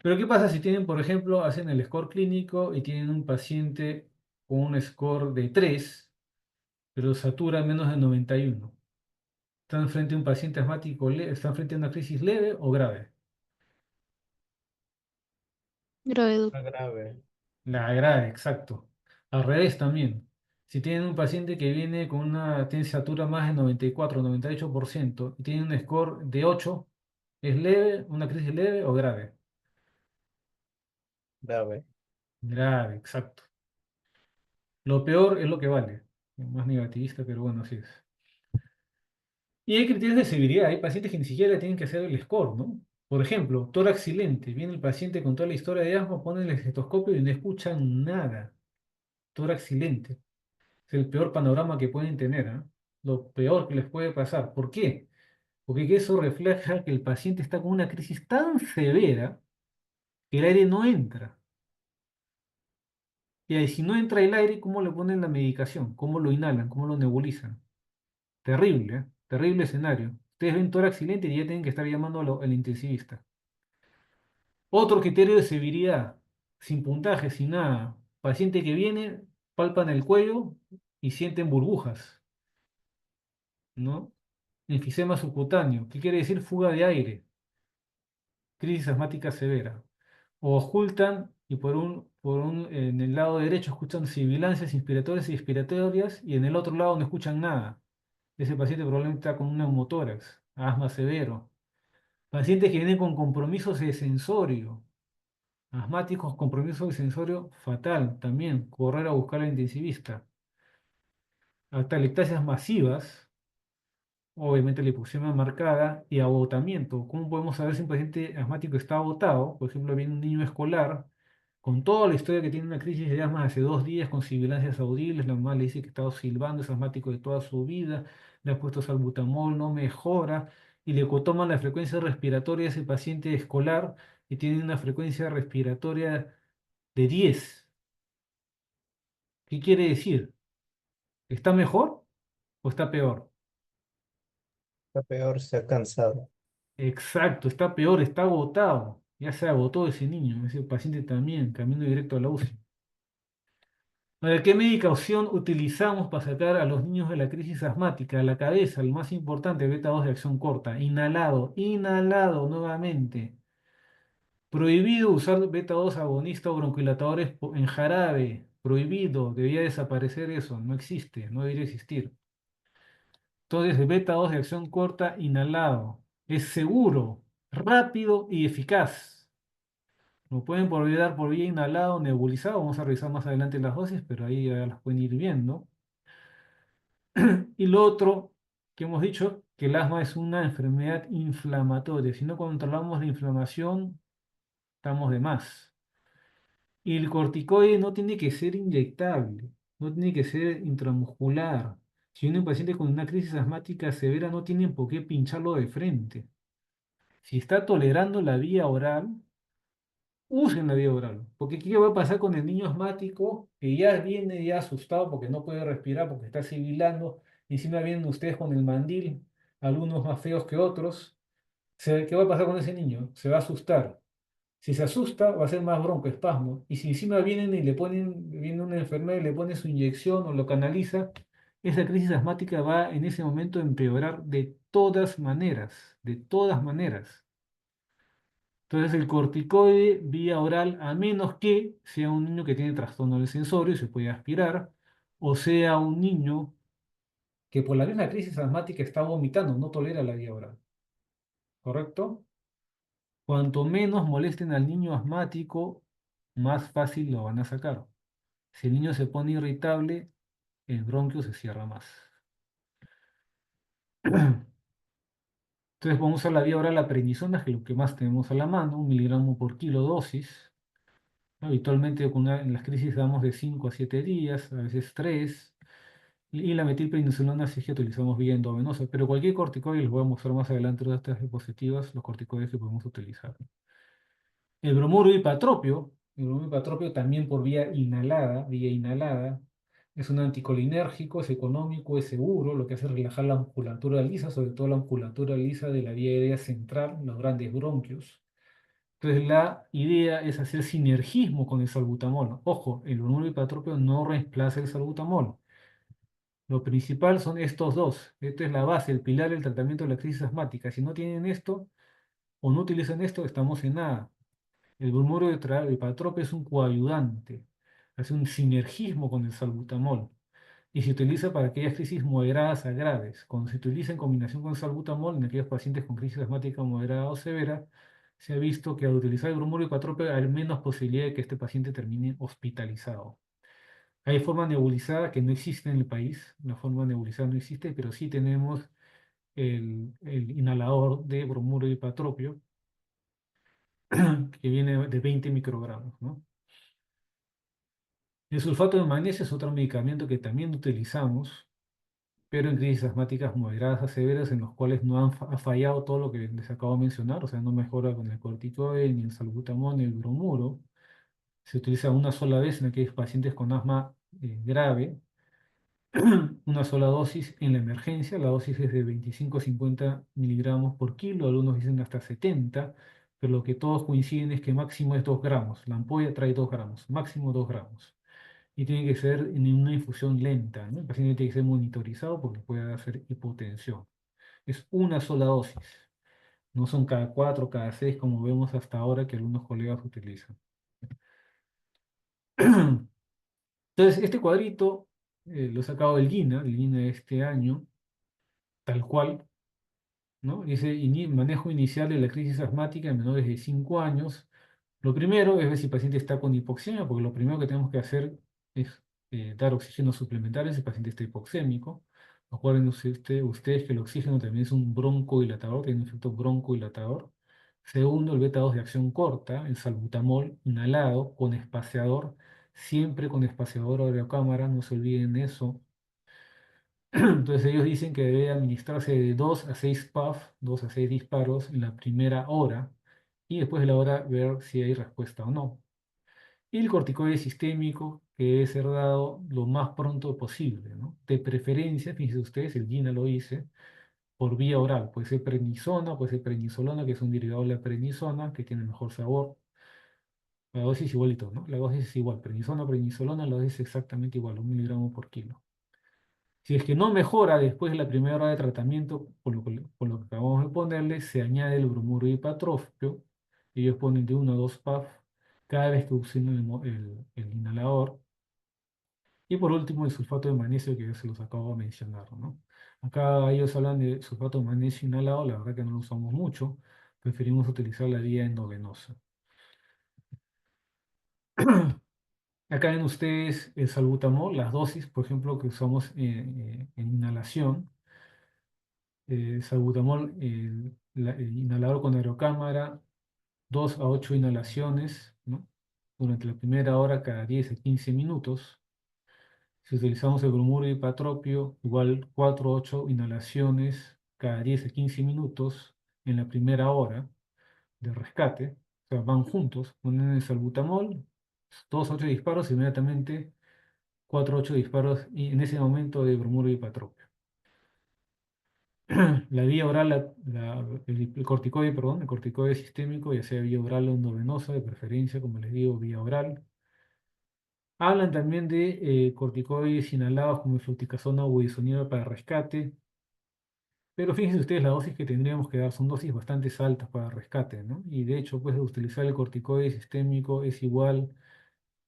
Pero ¿qué pasa si tienen, por ejemplo, hacen el score clínico y tienen un paciente con un score de 3, pero satura menos de 91? ¿Están frente a un paciente asmático, están frente a una crisis leve o grave? Grave, Está grave. La grave, exacto. Al revés también. Si tienen un paciente que viene con una temperatura más de 94, 98% y tiene un score de 8, ¿es leve, una crisis leve o grave? Grave. Grave, exacto. Lo peor es lo que vale. Es más negativista, pero bueno, así es. Y hay criterios de severidad. Hay pacientes que ni siquiera tienen que hacer el score, ¿no? Por ejemplo, tórax silente. Viene el paciente con toda la historia de asma, ponen el estetoscopio y no escuchan nada. Tórax silente. Es el peor panorama que pueden tener, ¿ah? Lo peor que les puede pasar. ¿Por qué? Porque eso refleja que el paciente está con una crisis tan severa que el aire no entra. Y ahí, si no entra el aire, ¿cómo le ponen la medicación? ¿Cómo lo inhalan? ¿Cómo lo nebulizan? Terrible, ¿eh? Terrible escenario. Ustedes ven tórax silente y ya tienen que estar llamando al intensivista. Otro criterio de severidad, sin puntaje, sin nada. Paciente que viene, palpan el cuello y sienten burbujas, ¿no? Enfisema subcutáneo. ¿Qué quiere decir? Fuga de aire. Crisis asmática severa. O ocultan y en el lado derecho escuchan sibilancias inspiratorias y expiratorias y en el otro lado no escuchan nada. Ese paciente probablemente está con un neumotórax, asma severo. Pacientes que vienen con compromisos de sensorio, asmáticos, compromisos de sensorio fatal también, correr a buscar al intensivista. Atelectasias masivas, obviamente la hipoxemia marcada y agotamiento. ¿Cómo podemos saber si un paciente asmático está agotado? Por ejemplo, viene un niño escolar con toda la historia que tiene una crisis de asma hace 2 días con sibilancias audibles, la mamá le dice que está silbando, es asmático de toda su vida, le ha puesto salbutamol, no mejora, y le toman la frecuencia respiratoria de ese paciente escolar y tiene una frecuencia respiratoria de 10. ¿Qué quiere decir? ¿Está mejor o está peor? Está peor, se ha cansado. Exacto, está peor, está agotado. Ya se agotó ese niño, ese paciente también, camino directo a la UCI. Ahora, ¿qué medicación utilizamos para sacar a los niños de la crisis asmática? La cabeza, el más importante, beta 2 de acción corta. Inhalado, inhalado nuevamente. Prohibido usar beta 2 agonista o bronquilatadores en jarabe. Prohibido, debía desaparecer eso, no existe, no debería existir. Entonces, beta 2 de acción corta, inhalado. Es seguro, rápido y eficaz. Lo pueden dar por vía inhalado o nebulizado. Vamos a revisar más adelante las dosis, pero ahí ya las pueden ir viendo. Y lo otro que hemos dicho, que el asma es una enfermedad inflamatoria. Si no controlamos la inflamación, estamos de más. Y el corticoide no tiene que ser inyectable, no tiene que ser intramuscular. Si un paciente con una crisis asmática severa no tienen por qué pincharlo de frente. Si está tolerando la vía oral, usen la vía oral. Porque ¿qué va a pasar con el niño asmático que ya viene ya asustado porque no puede respirar, porque está sibilando? Y encima vienen ustedes con el mandil, algunos más feos que otros. ¿Qué va a pasar con ese niño? Se va a asustar. Si se asusta, va a ser más broncoespasmo. Y si encima vienen y viene una enfermera y le pone su inyección o lo canaliza, esa crisis asmática va en ese momento a empeorar de todas maneras, de todas maneras. Entonces el corticoide vía oral, a menos que sea un niño que tiene trastorno del sensorio y se puede aspirar, o sea un niño que por la misma crisis asmática está vomitando, no tolera la vía oral. ¿Correcto? Cuanto menos molesten al niño asmático, más fácil lo van a sacar. Si el niño se pone irritable, el bronquio se cierra más. Entonces vamos a usar la vía oral la prednisona, que es lo que más tenemos a la mano, 1 miligramo por kilo dosis. Habitualmente en las crisis damos de 5 a 7 días, a veces 3. Y la metilprednisolona sí que utilizamos vía endovenosa, pero cualquier corticoide les voy a mostrar más adelante de estas diapositivas, los corticoides que podemos utilizar. El bromuro hipatropio también por vía inhalada, es un anticolinérgico, es económico, es seguro, lo que hace es relajar la musculatura lisa, sobre todo la musculatura lisa de la vía aérea central, los grandes bronquios. Entonces la idea es hacer sinergismo con el salbutamol. Ojo, el bromuro hipatropio no reemplaza el salbutamol. Lo principal son estos dos. Esto es la base, el pilar del tratamiento de la crisis asmática. Si no tienen esto o no utilizan esto, estamos en nada. El bromuro de hipatropio es un coayudante, hace un sinergismo con el salbutamol. y se utiliza para aquellas crisis moderadas a graves. Cuando se utiliza en combinación con salbutamol en aquellos pacientes con crisis asmática moderada o severa, se ha visto que al utilizar el bromuro hipatrópico hay menos posibilidad de que este paciente termine hospitalizado. Hay forma nebulizada que no existe en el país, la forma nebulizada no existe, pero sí tenemos el inhalador de bromuro hipatropio, que viene de 20 microgramos, ¿no? El sulfato de magnesio es otro medicamento que también utilizamos, pero en crisis asmáticas moderadas a severas en los cuales no ha fallado todo lo que les acabo de mencionar, o sea, no mejora con el corticoide, ni el salbutamol, ni el bromuro. Se utiliza una sola vez en aquellos pacientes con asma grave, una sola dosis en la emergencia. La dosis es de 25 a 50 miligramos por kilo, algunos dicen hasta 70, pero lo que todos coinciden es que máximo es 2 gramos. La ampolla trae 2 gramos, máximo 2 gramos. Y tiene que ser en una infusión lenta, ¿no? El paciente tiene que ser monitorizado porque puede hacer hipotensión. Es una sola dosis, no son cada 4, cada 6 como vemos hasta ahora que algunos colegas utilizan. Entonces, este cuadrito lo he sacado del GINA de este año, tal cual, ¿no? Dice manejo inicial de la crisis asmática en menores de 5 años. Lo primero es ver si el paciente está con hipoxemia, porque lo primero que tenemos que hacer es dar oxígeno suplementario si el paciente está hipoxémico. Acuérdense ustedes que el oxígeno también es un broncodilatador, tiene un efecto broncodilatador. Segundo, el beta 2 de acción corta, el salbutamol inhalado con espaciador, siempre con espaciador a cámara, no se olviden de eso. Entonces ellos dicen que debe administrarse de 2 a 6 puff, 2 a 6 disparos en la primera hora y después de la hora ver si hay respuesta o no. Y el corticoide sistémico que debe ser dado lo más pronto posible, ¿no? De preferencia, fíjense ustedes, el GINA lo dice, por vía oral. Puede ser prednisona, puede ser prednisolona, que es un derivado de la prednisona, que tiene mejor sabor. La dosis es igualito, ¿no? La dosis es igual. Prednisona, prednisolona, la dosis es exactamente igual, 1 miligramo por kilo. Si es que no mejora después de la primera hora de tratamiento, por lo que acabamos de ponerle, se añade el bromuro hipatrófico. Ellos ponen de 1 a 2 puff cada vez que usen el inhalador. Y por último, el sulfato de magnesio que ya se los acabo de mencionar, ¿no? Acá ellos hablan de sulfato de magnesio inhalado, la verdad que no lo usamos mucho, preferimos utilizar la vía endovenosa. Acá ven ustedes el salbutamol, las dosis, por ejemplo, que usamos en inhalación. Salbutamol, el inhalador con aerocámara, 2 a 8 inhalaciones, ¿no? Durante la primera hora cada 10 a 15 minutos. Si utilizamos el bromuro hipatropio, igual 4 a 8 inhalaciones cada 10 a 15 minutos en la primera hora de rescate. O sea, van juntos, ponen el salbutamol, 2 a 8 disparos, inmediatamente 4 a 8 disparos y en ese momento de bromuro hipatropio. La vía oral, el corticoide, perdón, el corticoide sistémico, ya sea vía oral o endovenosa, de preferencia, como les digo, vía oral. Hablan también de corticoides inhalados como el fluticasona o budesonida para rescate. Pero fíjense ustedes, la dosis que tendríamos que dar son dosis bastante altas para rescate, ¿no? Y de hecho, pues utilizar el corticoide sistémico es igual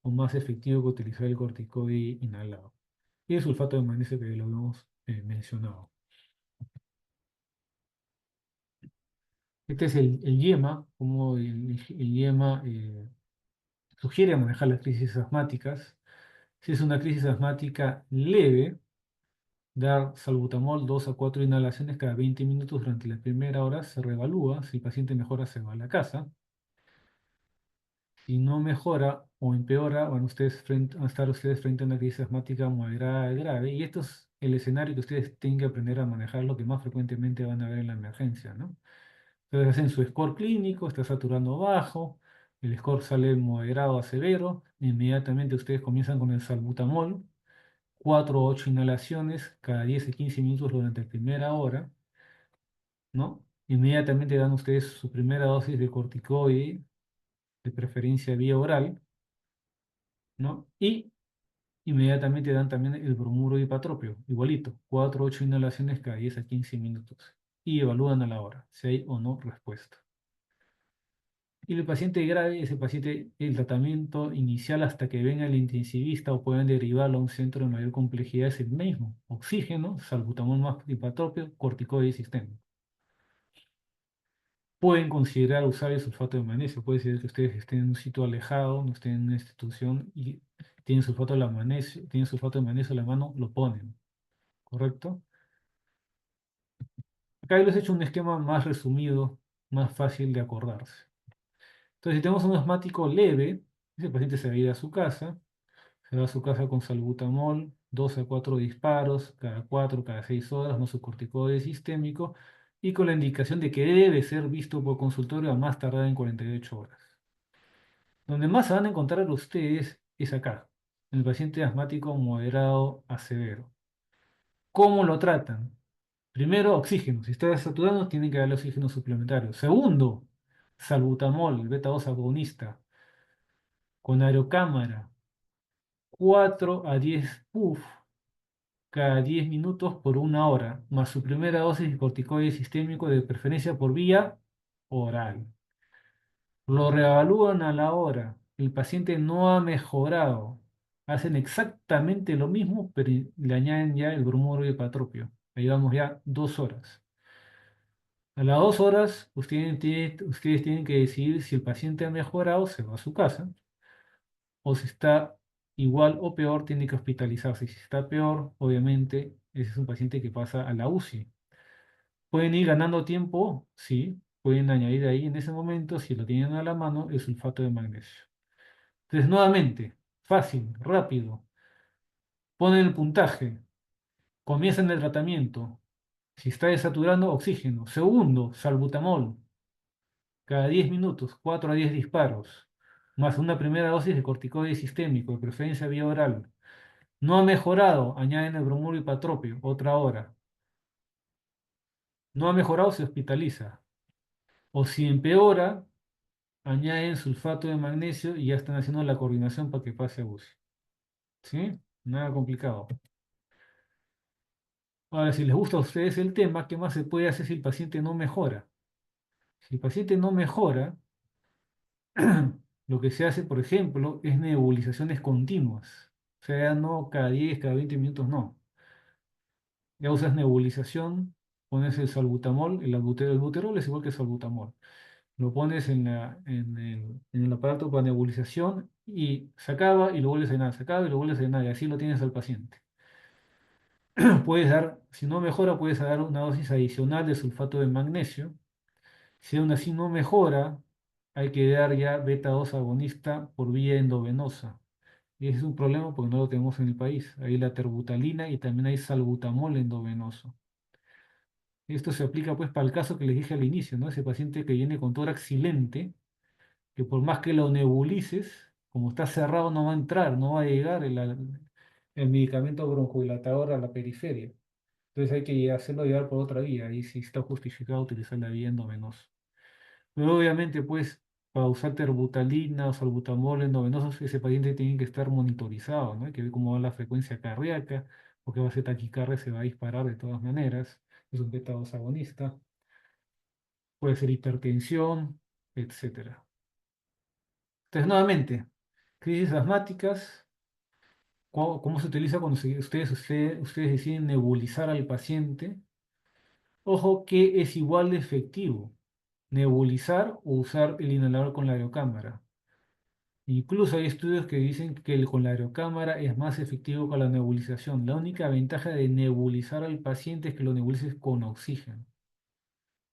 o más efectivo que utilizar el corticoide inhalado. Y el sulfato de magnesio que ya lo hemos mencionado. Este es el YEMA, como el YEMA sugiere manejar las crisis asmáticas. Si es una crisis asmática leve, dar salbutamol 2 a 4 inhalaciones cada 20 minutos durante la primera hora, se reevalúa. Si el paciente mejora, se va a la casa. Si no mejora o empeora, van a estar ustedes frente a una crisis asmática moderada grave. Y esto es el escenario que ustedes tienen que aprender a manejar, lo que más frecuentemente van a ver en la emergencia, ¿no? Entonces hacen su score clínico, está saturando bajo, el score sale moderado a severo, inmediatamente ustedes comienzan con el salbutamol, 4 o 8 inhalaciones cada 10 a 15 minutos durante la primera hora, ¿no? Inmediatamente dan ustedes su primera dosis de corticoide, de preferencia vía oral, ¿no? Y inmediatamente dan también el bromuro hipatropio, igualito, 4 o 8 inhalaciones cada 10 a 15 minutos. Y evalúan a la hora si hay o no respuesta. Y el paciente grave, ese paciente, el tratamiento inicial hasta que venga el intensivista o puedan derivarlo a un centro de mayor complejidad es el mismo. Oxígeno, salbutamol más tripatropio, corticoide sistémico. Pueden considerar usar el sulfato de magnesio. Puede ser que ustedes estén en un sitio alejado, no estén en una institución y tienen sulfato de magnesio en la mano, lo ponen. ¿Correcto? Acá les he hecho un esquema más resumido, más fácil de acordarse. Entonces, si tenemos un asmático leve, ese paciente se va a ir a su casa, se va a su casa con salbutamol, 2 a 4 disparos, cada 4, cada 6 horas, más su corticoide sistémico, y con la indicación de que debe ser visto por consultorio a más tardar en 48 horas. Donde más se van a encontrar ustedes es acá, en el paciente asmático moderado a severo. ¿Cómo lo tratan? Primero, oxígeno. Si está saturado, tienen que darle oxígeno suplementario. Segundo, salbutamol, el beta 2 agonista, con aerocámara, 4 a 10 puff cada 10 minutos por 1 hora, más su primera dosis de corticoide sistémico de preferencia por vía oral. Lo reevalúan a la hora. El paciente no ha mejorado. Hacen exactamente lo mismo, pero le añaden ya el bromuro de patropio. Ahí vamos ya 2 horas. A las 2 horas, ustedes tienen que decidir si el paciente ha mejorado, se va a su casa, o si está igual o peor, tiene que hospitalizarse. Si está peor, obviamente, ese es un paciente que pasa a la UCI. ¿Pueden ir ganando tiempo? Sí. Pueden añadir ahí en ese momento, si lo tienen a la mano, el sulfato de magnesio. Entonces, nuevamente, fácil, rápido. Ponen el puntaje, comienzan el tratamiento. Si está desaturando, oxígeno. Segundo, salbutamol. Cada 10 minutos, 4 a 10 disparos, más una primera dosis de corticoide sistémico, de preferencia vía oral. No ha mejorado, añaden el bromuro y patropio, otra hora. No ha mejorado, se hospitaliza. O si empeora, añaden sulfato de magnesio y ya están haciendo la coordinación para que pase a UCI. ¿Sí? Nada complicado. Ahora, si les gusta a ustedes el tema, ¿qué más se puede hacer si el paciente no mejora? Si el paciente no mejora, lo que se hace, por ejemplo, es nebulizaciones continuas. O sea, ya no cada 10, cada 20 minutos, no. Ya usas nebulización, pones el salbutamol, el buterol es igual que el salbutamol. Lo pones en el aparato para nebulización y se acaba y lo vuelves a llenar, se acaba y lo vuelves a llenar, y así lo tienes al paciente. Puedes dar, si no mejora, puedes dar una dosis adicional de sulfato de magnesio. Si aún así no mejora, hay que dar ya beta 2 agonista por vía endovenosa. Y ese es un problema porque no lo tenemos en el país. Hay la terbutalina y también hay salbutamol endovenoso. Esto se aplica pues para el caso que les dije al inicio, ¿no? Ese paciente que viene con tórax silente, que por más que lo nebulices, como está cerrado no va a entrar, no va a llegar el medicamento broncodilatador a la periferia. Entonces hay que hacerlo llegar por otra vía y si está justificado utilizar la vía endovenosa. Pero obviamente, pues, para usar terbutalina o salbutamol endovenosos, ese paciente tiene que estar monitorizado, ¿no? Hay que ver cómo va la frecuencia cardíaca, porque va a ser taquicardia, se va a disparar de todas maneras. Es un beta 2 agonista. Puede ser hipertensión, etcétera. Entonces, nuevamente, crisis asmáticas, ¿cómo se utiliza cuando ustedes deciden nebulizar al paciente? Ojo que es igual de efectivo nebulizar o usar el inhalador con la aerocámara. Incluso hay estudios que dicen que con la aerocámara es más efectivo que la nebulización. La única ventaja de nebulizar al paciente es que lo nebulices con oxígeno.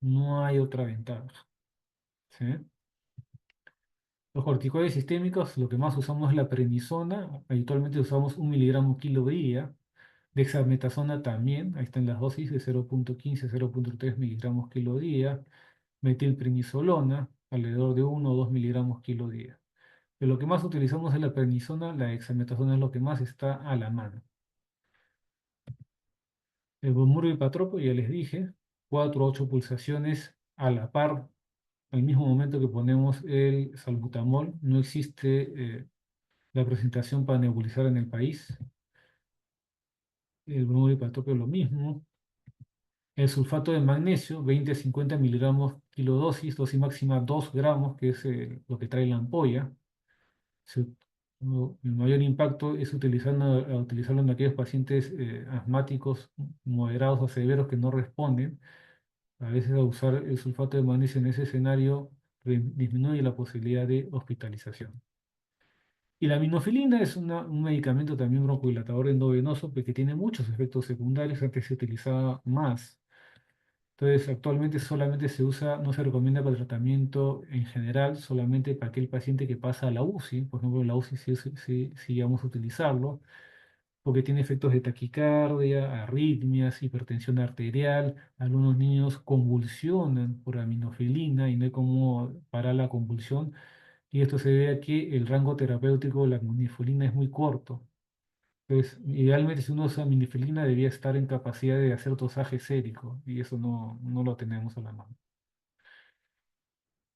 No hay otra ventaja. ¿Sí? Los corticoides sistémicos, lo que más usamos es la prednisona. Habitualmente usamos 1 mg/kg día. Dexametasona también. Ahí están las dosis de 0,15 a 0,3 mg/kg día. Metilprednisolona, alrededor de 1 o 2 mg/kg día. De lo que más utilizamos es la prednisona, la dexametasona es lo que más está a la mano. El bromuro hipatropo, ya les dije, 4 a 8 pulsaciones a la par, al mismo momento que ponemos el salbutamol. No existe la presentación para nebulizar en el país. El bromuro hipatropo es lo mismo. El sulfato de magnesio, 20 a 50 miligramos kilodosis, dosis máxima 2 gramos, que es lo que trae la ampolla. Se- el mayor impacto es utilizarlo en aquellos pacientes asmáticos moderados o severos que no responden. A veces al usar el sulfato de magnesio en ese escenario disminuye la posibilidad de hospitalización. Y la minofilina es un medicamento también broncodilatador endovenoso porque tiene muchos efectos secundarios. Antes se utilizaba más. Entonces, actualmente solamente se usa, no se recomienda para tratamiento en general, solamente para aquel paciente que pasa a la UCI. Por ejemplo, en la UCI sí vamos a utilizarlo, porque tiene efectos de taquicardia, arritmias, hipertensión arterial. Algunos niños convulsionan por aminofilina y no hay cómo parar la convulsión. Y esto se debe a que el rango terapéutico de la aminofilina es muy corto. Entonces, idealmente si uno usa minifilina debía estar en capacidad de hacer dosaje sérico y eso no lo tenemos a la mano.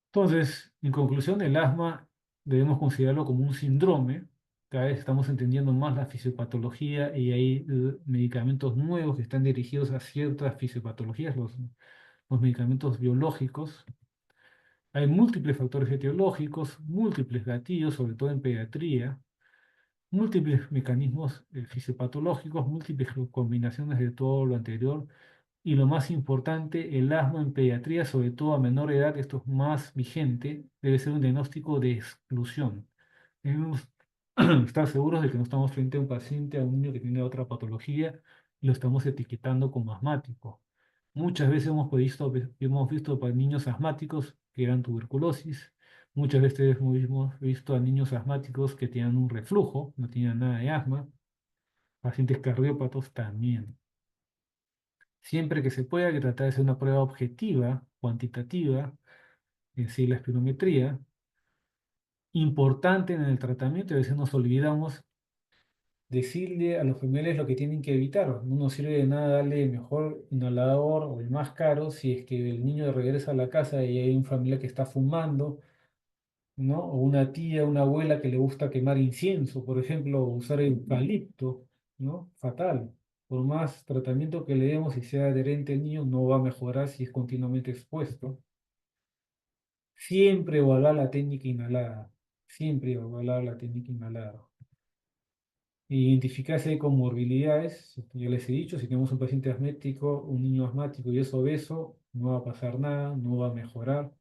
Entonces, en conclusión, el asma debemos considerarlo como un síndrome. Cada vez estamos entendiendo más la fisiopatología y hay medicamentos nuevos que están dirigidos a ciertas fisiopatologías, los medicamentos biológicos. Hay múltiples factores etiológicos, múltiples gatillos, sobre todo en pediatría, múltiples mecanismos fisiopatológicos, múltiples combinaciones de todo lo anterior. Y lo más importante, el asma en pediatría, sobre todo a menor edad, esto es más vigente, debe ser un diagnóstico de exclusión. Debemos estar seguros de que no estamos frente a un paciente, a un niño que tiene otra patología, y lo estamos etiquetando como asmático. Muchas veces hemos visto para niños asmáticos que eran tuberculosis, muchas veces hemos visto a niños asmáticos que tenían un reflujo, no tenían nada de asma, pacientes cardiópatos también. Siempre que se pueda, hay que tratar de hacer una prueba objetiva, cuantitativa, en sí la espirometría. Importante en el tratamiento, y a veces nos olvidamos decirle a los familiares lo que tienen que evitar. No nos sirve de nada darle el mejor inhalador o el más caro si es que el niño regresa a la casa y hay un familiar que está fumando, ¿no? O una tía, una abuela que le gusta quemar incienso, por ejemplo, o usar eucalipto, ¿no? Fatal. Por más tratamiento que le demos y sea adherente el niño, no va a mejorar si es continuamente expuesto. Siempre evaluar la técnica inhalada. Siempre evaluar la técnica inhalada. Identificar si hay comorbilidades. Ya les he dicho, si tenemos un paciente asmático, un niño asmático y es obeso, no va a pasar nada, no va a mejorar.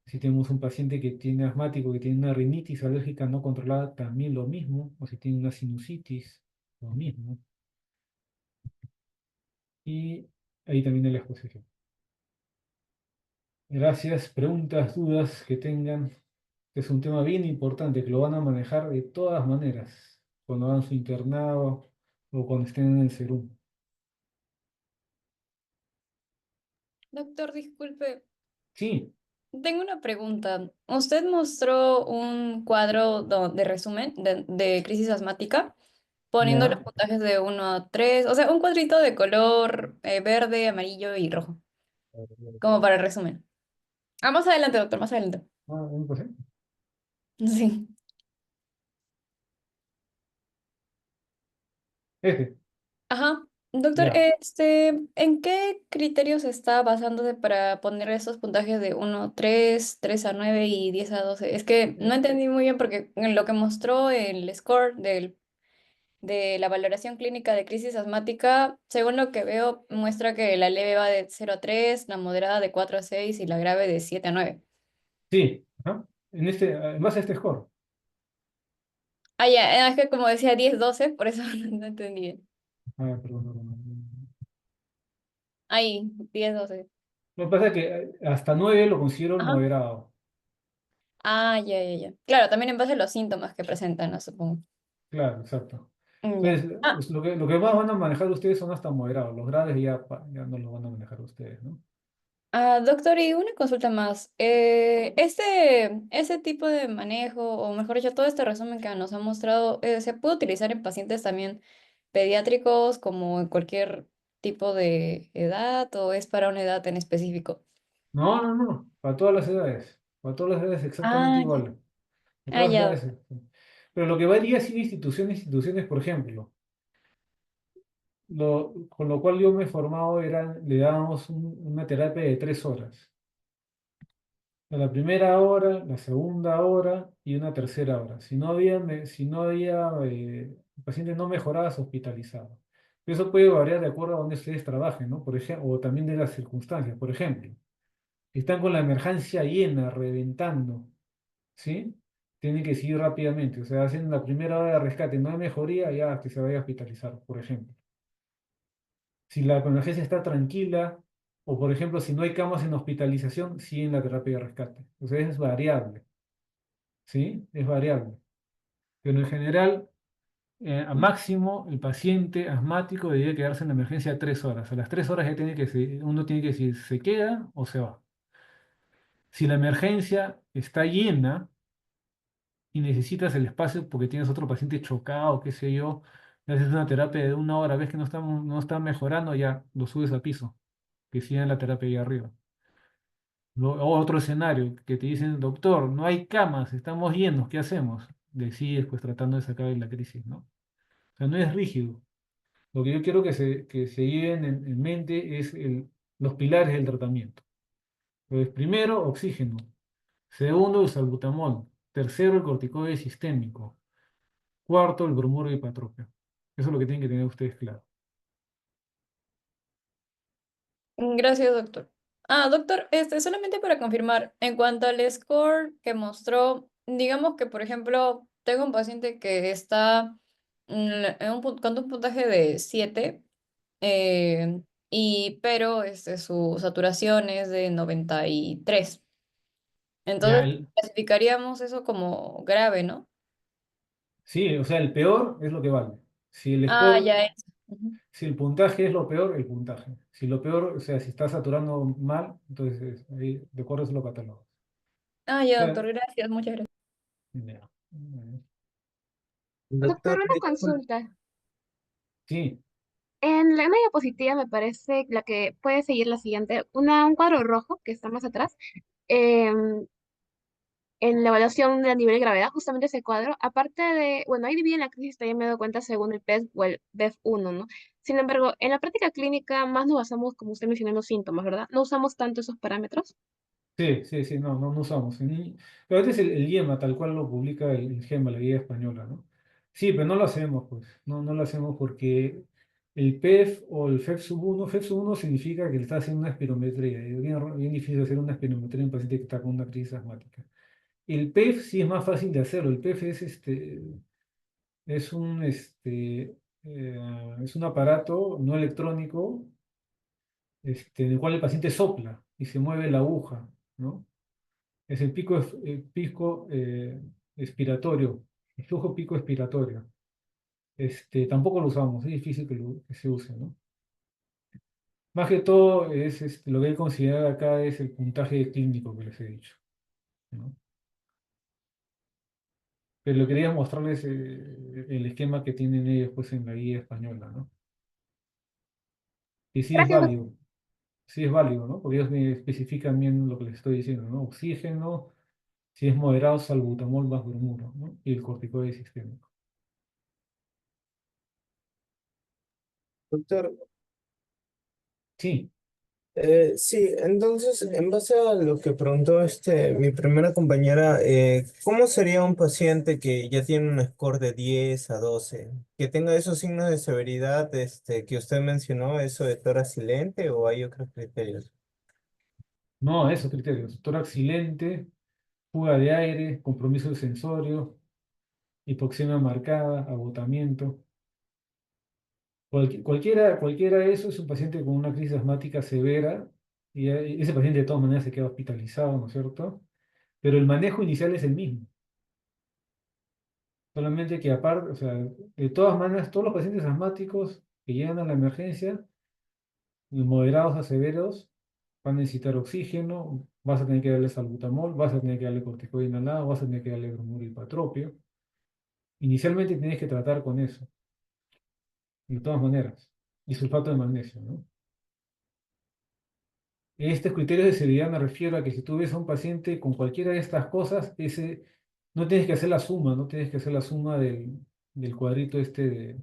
Si tenemos un paciente que tiene asmático, que tiene una rinitis alérgica no controlada, también lo mismo. O si tiene una sinusitis, lo mismo. Y ahí también la exposición. Gracias. Preguntas, dudas que tengan. Es un tema bien importante que lo van a manejar de todas maneras, cuando hagan su internado o cuando estén en el serum. Doctor, disculpe, Sí, tengo una pregunta. Usted mostró un cuadro de resumen de crisis asmática, poniendo los ya. puntajes de 1 a 3, o sea, un cuadrito de color verde, amarillo y rojo, como para el resumen. Ah, más adelante, doctor, más adelante. Ah, pues, ¿eh? Sí. Este, Ajá. Doctor, ya. ¿en qué criterios está basándose para poner esos puntajes de 1 a 3, 3 a 9 y 10 a 12? Es que no entendí muy bien porque en lo que mostró el score de la valoración clínica de crisis asmática, según lo que veo, muestra que la leve va de 0 a 3, la moderada de 4 a 6 y la grave de 7 a 9. Sí, ajá. En base a este score. Ah, ya, es que como decía 10 12, por eso no entendí bien. Ah, perdón, no, no, no. Ahí, 10 12. Lo que pasa es que hasta 9 lo considero Ajá. moderado. Ah, ya, ya, ya. Claro, también en base a los síntomas que presentan, ¿no? Supongo. Claro, exacto. Ya. Entonces, Ah, lo que más van a manejar ustedes son hasta moderados. Los graves ya no los van a manejar ustedes, ¿no? doctor, y una consulta más. Ese tipo de manejo, o mejor dicho, todo este resumen que nos ha mostrado, ¿se puede utilizar en pacientes también pediátricos como en cualquier tipo de edad o es para una edad en específico? No, no, no. Para todas las edades. Para todas las edades exactamente Ah, ya. igual. Para Ah, todas ya, las doctor. edades. Sí. Pero lo que varía es ir instituciones, por ejemplo. con lo cual yo me he formado, le dábamos una terapia de 3 horas. A la primera hora, la segunda hora y una tercera hora. Si el paciente no mejoraba, se hospitalizaba. Eso puede variar de acuerdo a donde ustedes trabajen, ¿no? Por ejemplo, o también de las circunstancias. Por ejemplo, si están con la emergencia llena, reventando, ¿sí? Tienen que seguir rápidamente. O sea, hacen la primera hora de rescate, no hay mejoría, ya que se vaya a hospitalizar, por ejemplo. Si la emergencia está tranquila, o por ejemplo, si no hay camas en hospitalización, siguen la terapia de rescate. O sea, es variable, ¿sí? Es variable. Pero en general, a máximo, el paciente asmático debería quedarse en la emergencia 3 horas. A las 3 horas ya uno tiene que decir, ¿se queda o se va? Si la emergencia está llena y necesitas el espacio porque tienes otro paciente chocado, qué sé yo, le haces una terapia de 1 hora, ves que no está mejorando, ya lo subes a piso, que sigan la terapia ahí arriba. O otro escenario, que te dicen, doctor, no hay camas, estamos llenos, ¿qué hacemos? Decides, pues, tratando de sacar de la crisis, ¿no? O sea, no es rígido. Lo que yo quiero que se lleven en mente es los pilares del tratamiento. Entonces, primero, oxígeno. Segundo, el salbutamol. Tercero, el corticoide sistémico. Cuarto, el bromuro de hipatropio. Eso es lo que tienen que tener ustedes claro. Gracias, doctor. Doctor, solamente para confirmar, en cuanto al score que mostró, digamos que, por ejemplo, tengo un paciente que está con un puntaje de 7, pero su saturación es de 93. Ya, Entonces, clasificaríamos eso como grave, ¿no? sí, o sea, el peor es lo que vale. Si el score Ya es. Ujú. Si el puntaje es lo peor, el puntaje. Si lo peor, o sea, si está saturando mal, entonces ahí de acuerdo se lo catalogas. O Ya, sea, doctor, gracias, muchas gracias. ya. Doctor, Doctor, una disculpe. consulta. Sí, En una diapositiva me parece la que puede seguir la siguiente, un cuadro rojo que está más atrás, em, en la evaluación del nivel de gravedad, justamente ese cuadro, aparte de, bueno, ahí dividen la crisis, también me he dado cuenta según el PES o el BEF1, ¿no? Sin embargo, en la práctica clínica más nos basamos, como usted mencionó, en los síntomas, ¿verdad? No usamos tanto esos parámetros. sí, no usamos. Pero este es el IEMA, tal cual lo publica el GEMA, la guía española, ¿no? Sí, pero no lo hacemos, pues. No lo hacemos porque el PEF o el FEF1, FEF1 significa que le está haciendo una espirometría. Es bien difícil hacer una espirometría en un paciente que está con una crisis asmática. El PEF sí es más fácil de hacerlo. El PEF es un aparato no electrónico en el cual el paciente sopla y se mueve la aguja, ¿no? Es el pico expiratorio, el flujo pico expiratorio. Tampoco lo usamos, es difícil que se use, ¿no? Más que todo lo que hay que considerar acá es el puntaje clínico que les he dicho, ¿no? Pero quería mostrarles el esquema que tienen ellos pues en la guía española, ¿no? Y sí es Gracias, válido. Sí es válido, ¿no? Porque ellos me especifican bien lo que les estoy diciendo, ¿no? Oxígeno, si es moderado, salbutamol más bromuro, ¿no? Y el corticoide sistémico. Doctor, Sí, sí, entonces, en base a lo que preguntó mi primera compañera, ¿cómo sería un paciente que ya tiene un score de 10 a 12, que tenga esos signos de severidad que usted mencionó, eso de tórax silente o hay otros criterios? no, esos criterios. Tórax silente, fuga de aire, compromiso sensorio, hipoxemia marcada, agotamiento. Cualquiera de esos es un paciente con una crisis asmática severa y ese paciente de todas maneras se queda hospitalizado, ¿no es cierto? Pero el manejo inicial es el mismo. Solamente que aparte, o sea, de todas maneras, todos los pacientes asmáticos que llegan a la emergencia, de moderados a severos, van a necesitar oxígeno, vas a tener que darle salbutamol, vas a tener que darle corticoide inhalado, vas a tener que darle bromuro y patropio. Inicialmente tienes que tratar con eso, de todas maneras, y sulfato de magnesio, ¿no? Estos criterios de severidad me refiero a que si tú ves a un paciente con cualquiera de estas cosas, no tienes que hacer la suma, no tienes que hacer la suma del cuadrito este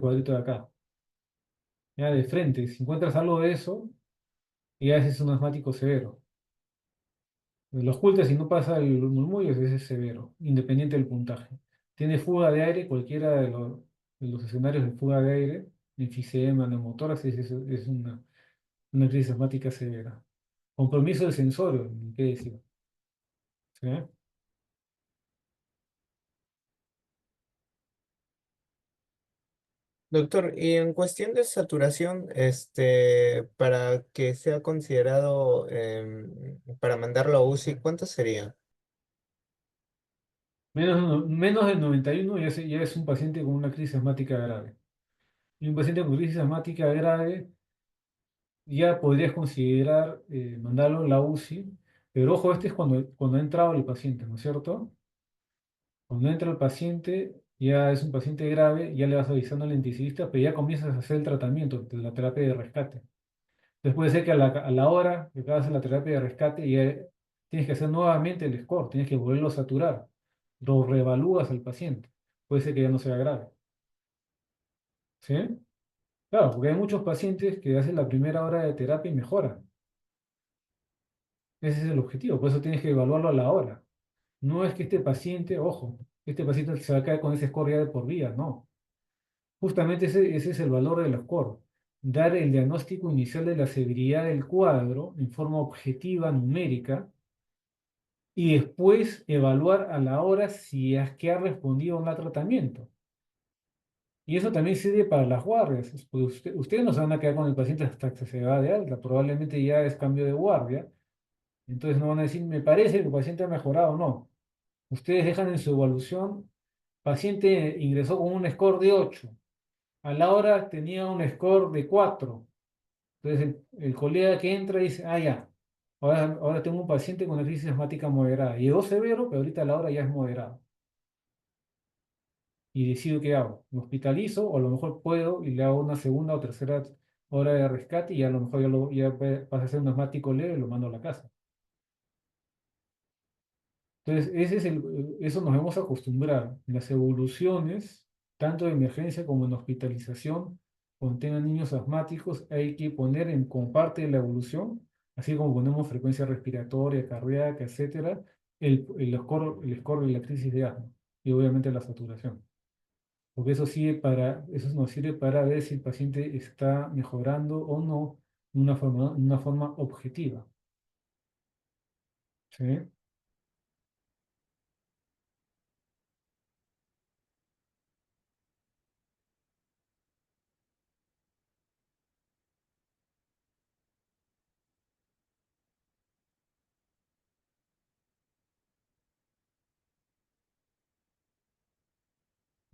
cuadrito de acá. Ya de frente, si encuentras algo de eso, ya ese es un asmático severo. Lo ocultas y no pasa el murmullo, ese es severo, independiente del puntaje. Tiene fuga de aire, cualquiera de los escenarios de fuga de aire, enfisema, neumotórax, es una crisis asmática severa. Compromiso del sensorio, ni qué decir. ¿Sí? Doctor, y en cuestión de saturación, para que sea considerado para mandarlo a UCI, ¿cuánto sería? Menos del 91 ya es un paciente con una crisis asmática grave. Y un paciente con crisis asmática grave ya podrías considerar mandarlo a la UCI, pero ojo, este es cuando ha entrado el paciente, ¿no es cierto? Cuando entra el paciente, ya es un paciente grave, ya le vas avisando al intensivista, pero ya comienzas a hacer el tratamiento de la terapia de rescate. Entonces puede ser que a la hora que acabas la terapia de rescate, ya tienes que hacer nuevamente el score, tienes que volverlo a saturar, lo reevalúas al paciente. Puede ser que ya no sea grave. ¿Sí? Claro, porque hay muchos pacientes que hacen la primera hora de terapia y mejoran. Ese es el objetivo, por eso tienes que evaluarlo a la hora. No es que este paciente, ojo, este paciente se va a caer con ese score ya de por vida, no. Justamente ese es el valor del score. Dar el diagnóstico inicial de la severidad del cuadro en forma objetiva, numérica, y después evaluar a la hora si es que ha respondido a un tratamiento. Y eso también sirve para las guardias. Pues ustedes no se van a quedar con el paciente hasta que se va de alta, probablemente ya es cambio de guardia. Entonces no van a decir, me parece que el paciente ha mejorado. No. Ustedes dejan en su evolución, paciente ingresó con un score de 8. A la hora tenía un score de 4. Entonces el colega que entra dice, ah, ya, ahora tengo un paciente con una crisis asmática moderada. Llegó severo, pero ahorita a la hora ya es moderado. Y decido qué hago. ¿Lo hospitalizo o a lo mejor puedo y le hago una segunda o tercera hora de rescate y a lo mejor pasa a ser un asmático leve y lo mando a la casa? Entonces, eso nos hemos acostumbrado. Las evoluciones, tanto en emergencia como en hospitalización, cuando tengan niños asmáticos, hay que poner como parte de la evolución, así como ponemos frecuencia respiratoria, cardíaca, etcétera, el score de la crisis de asma y obviamente la saturación. Porque eso nos sirve para ver si el paciente está mejorando o no de una forma objetiva. ¿Sí?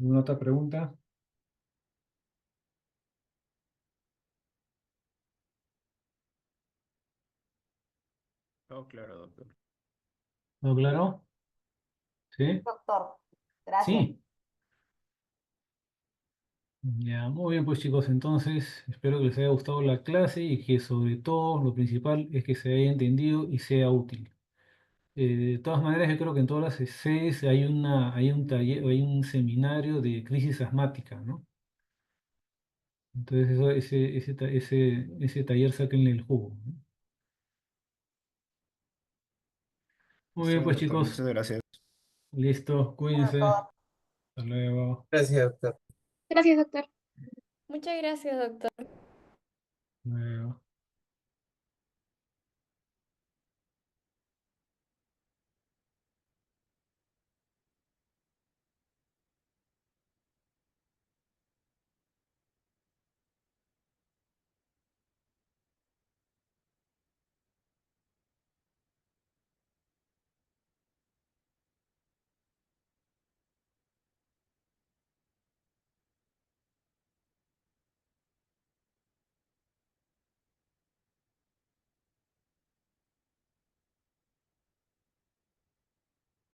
¿Alguna otra pregunta? Oh, claro, doctor. ¿No, claro? ¿Sí? Doctor, gracias. Sí. Ya, muy bien, pues chicos, entonces espero que les haya gustado la clase y que sobre todo lo principal es que se haya entendido y sea útil. De todas maneras, yo creo que en todas las sedes hay un taller, hay un seminario de crisis asmática, ¿no? Entonces ese taller sáquenle el jugo, ¿no? Muy bien, Listo, pues doctor, chicos, muchas gracias. listo, cuídense, Doctor. hasta luego. Gracias, doctor. Gracias, doctor. Muchas gracias, doctor. Hasta luego.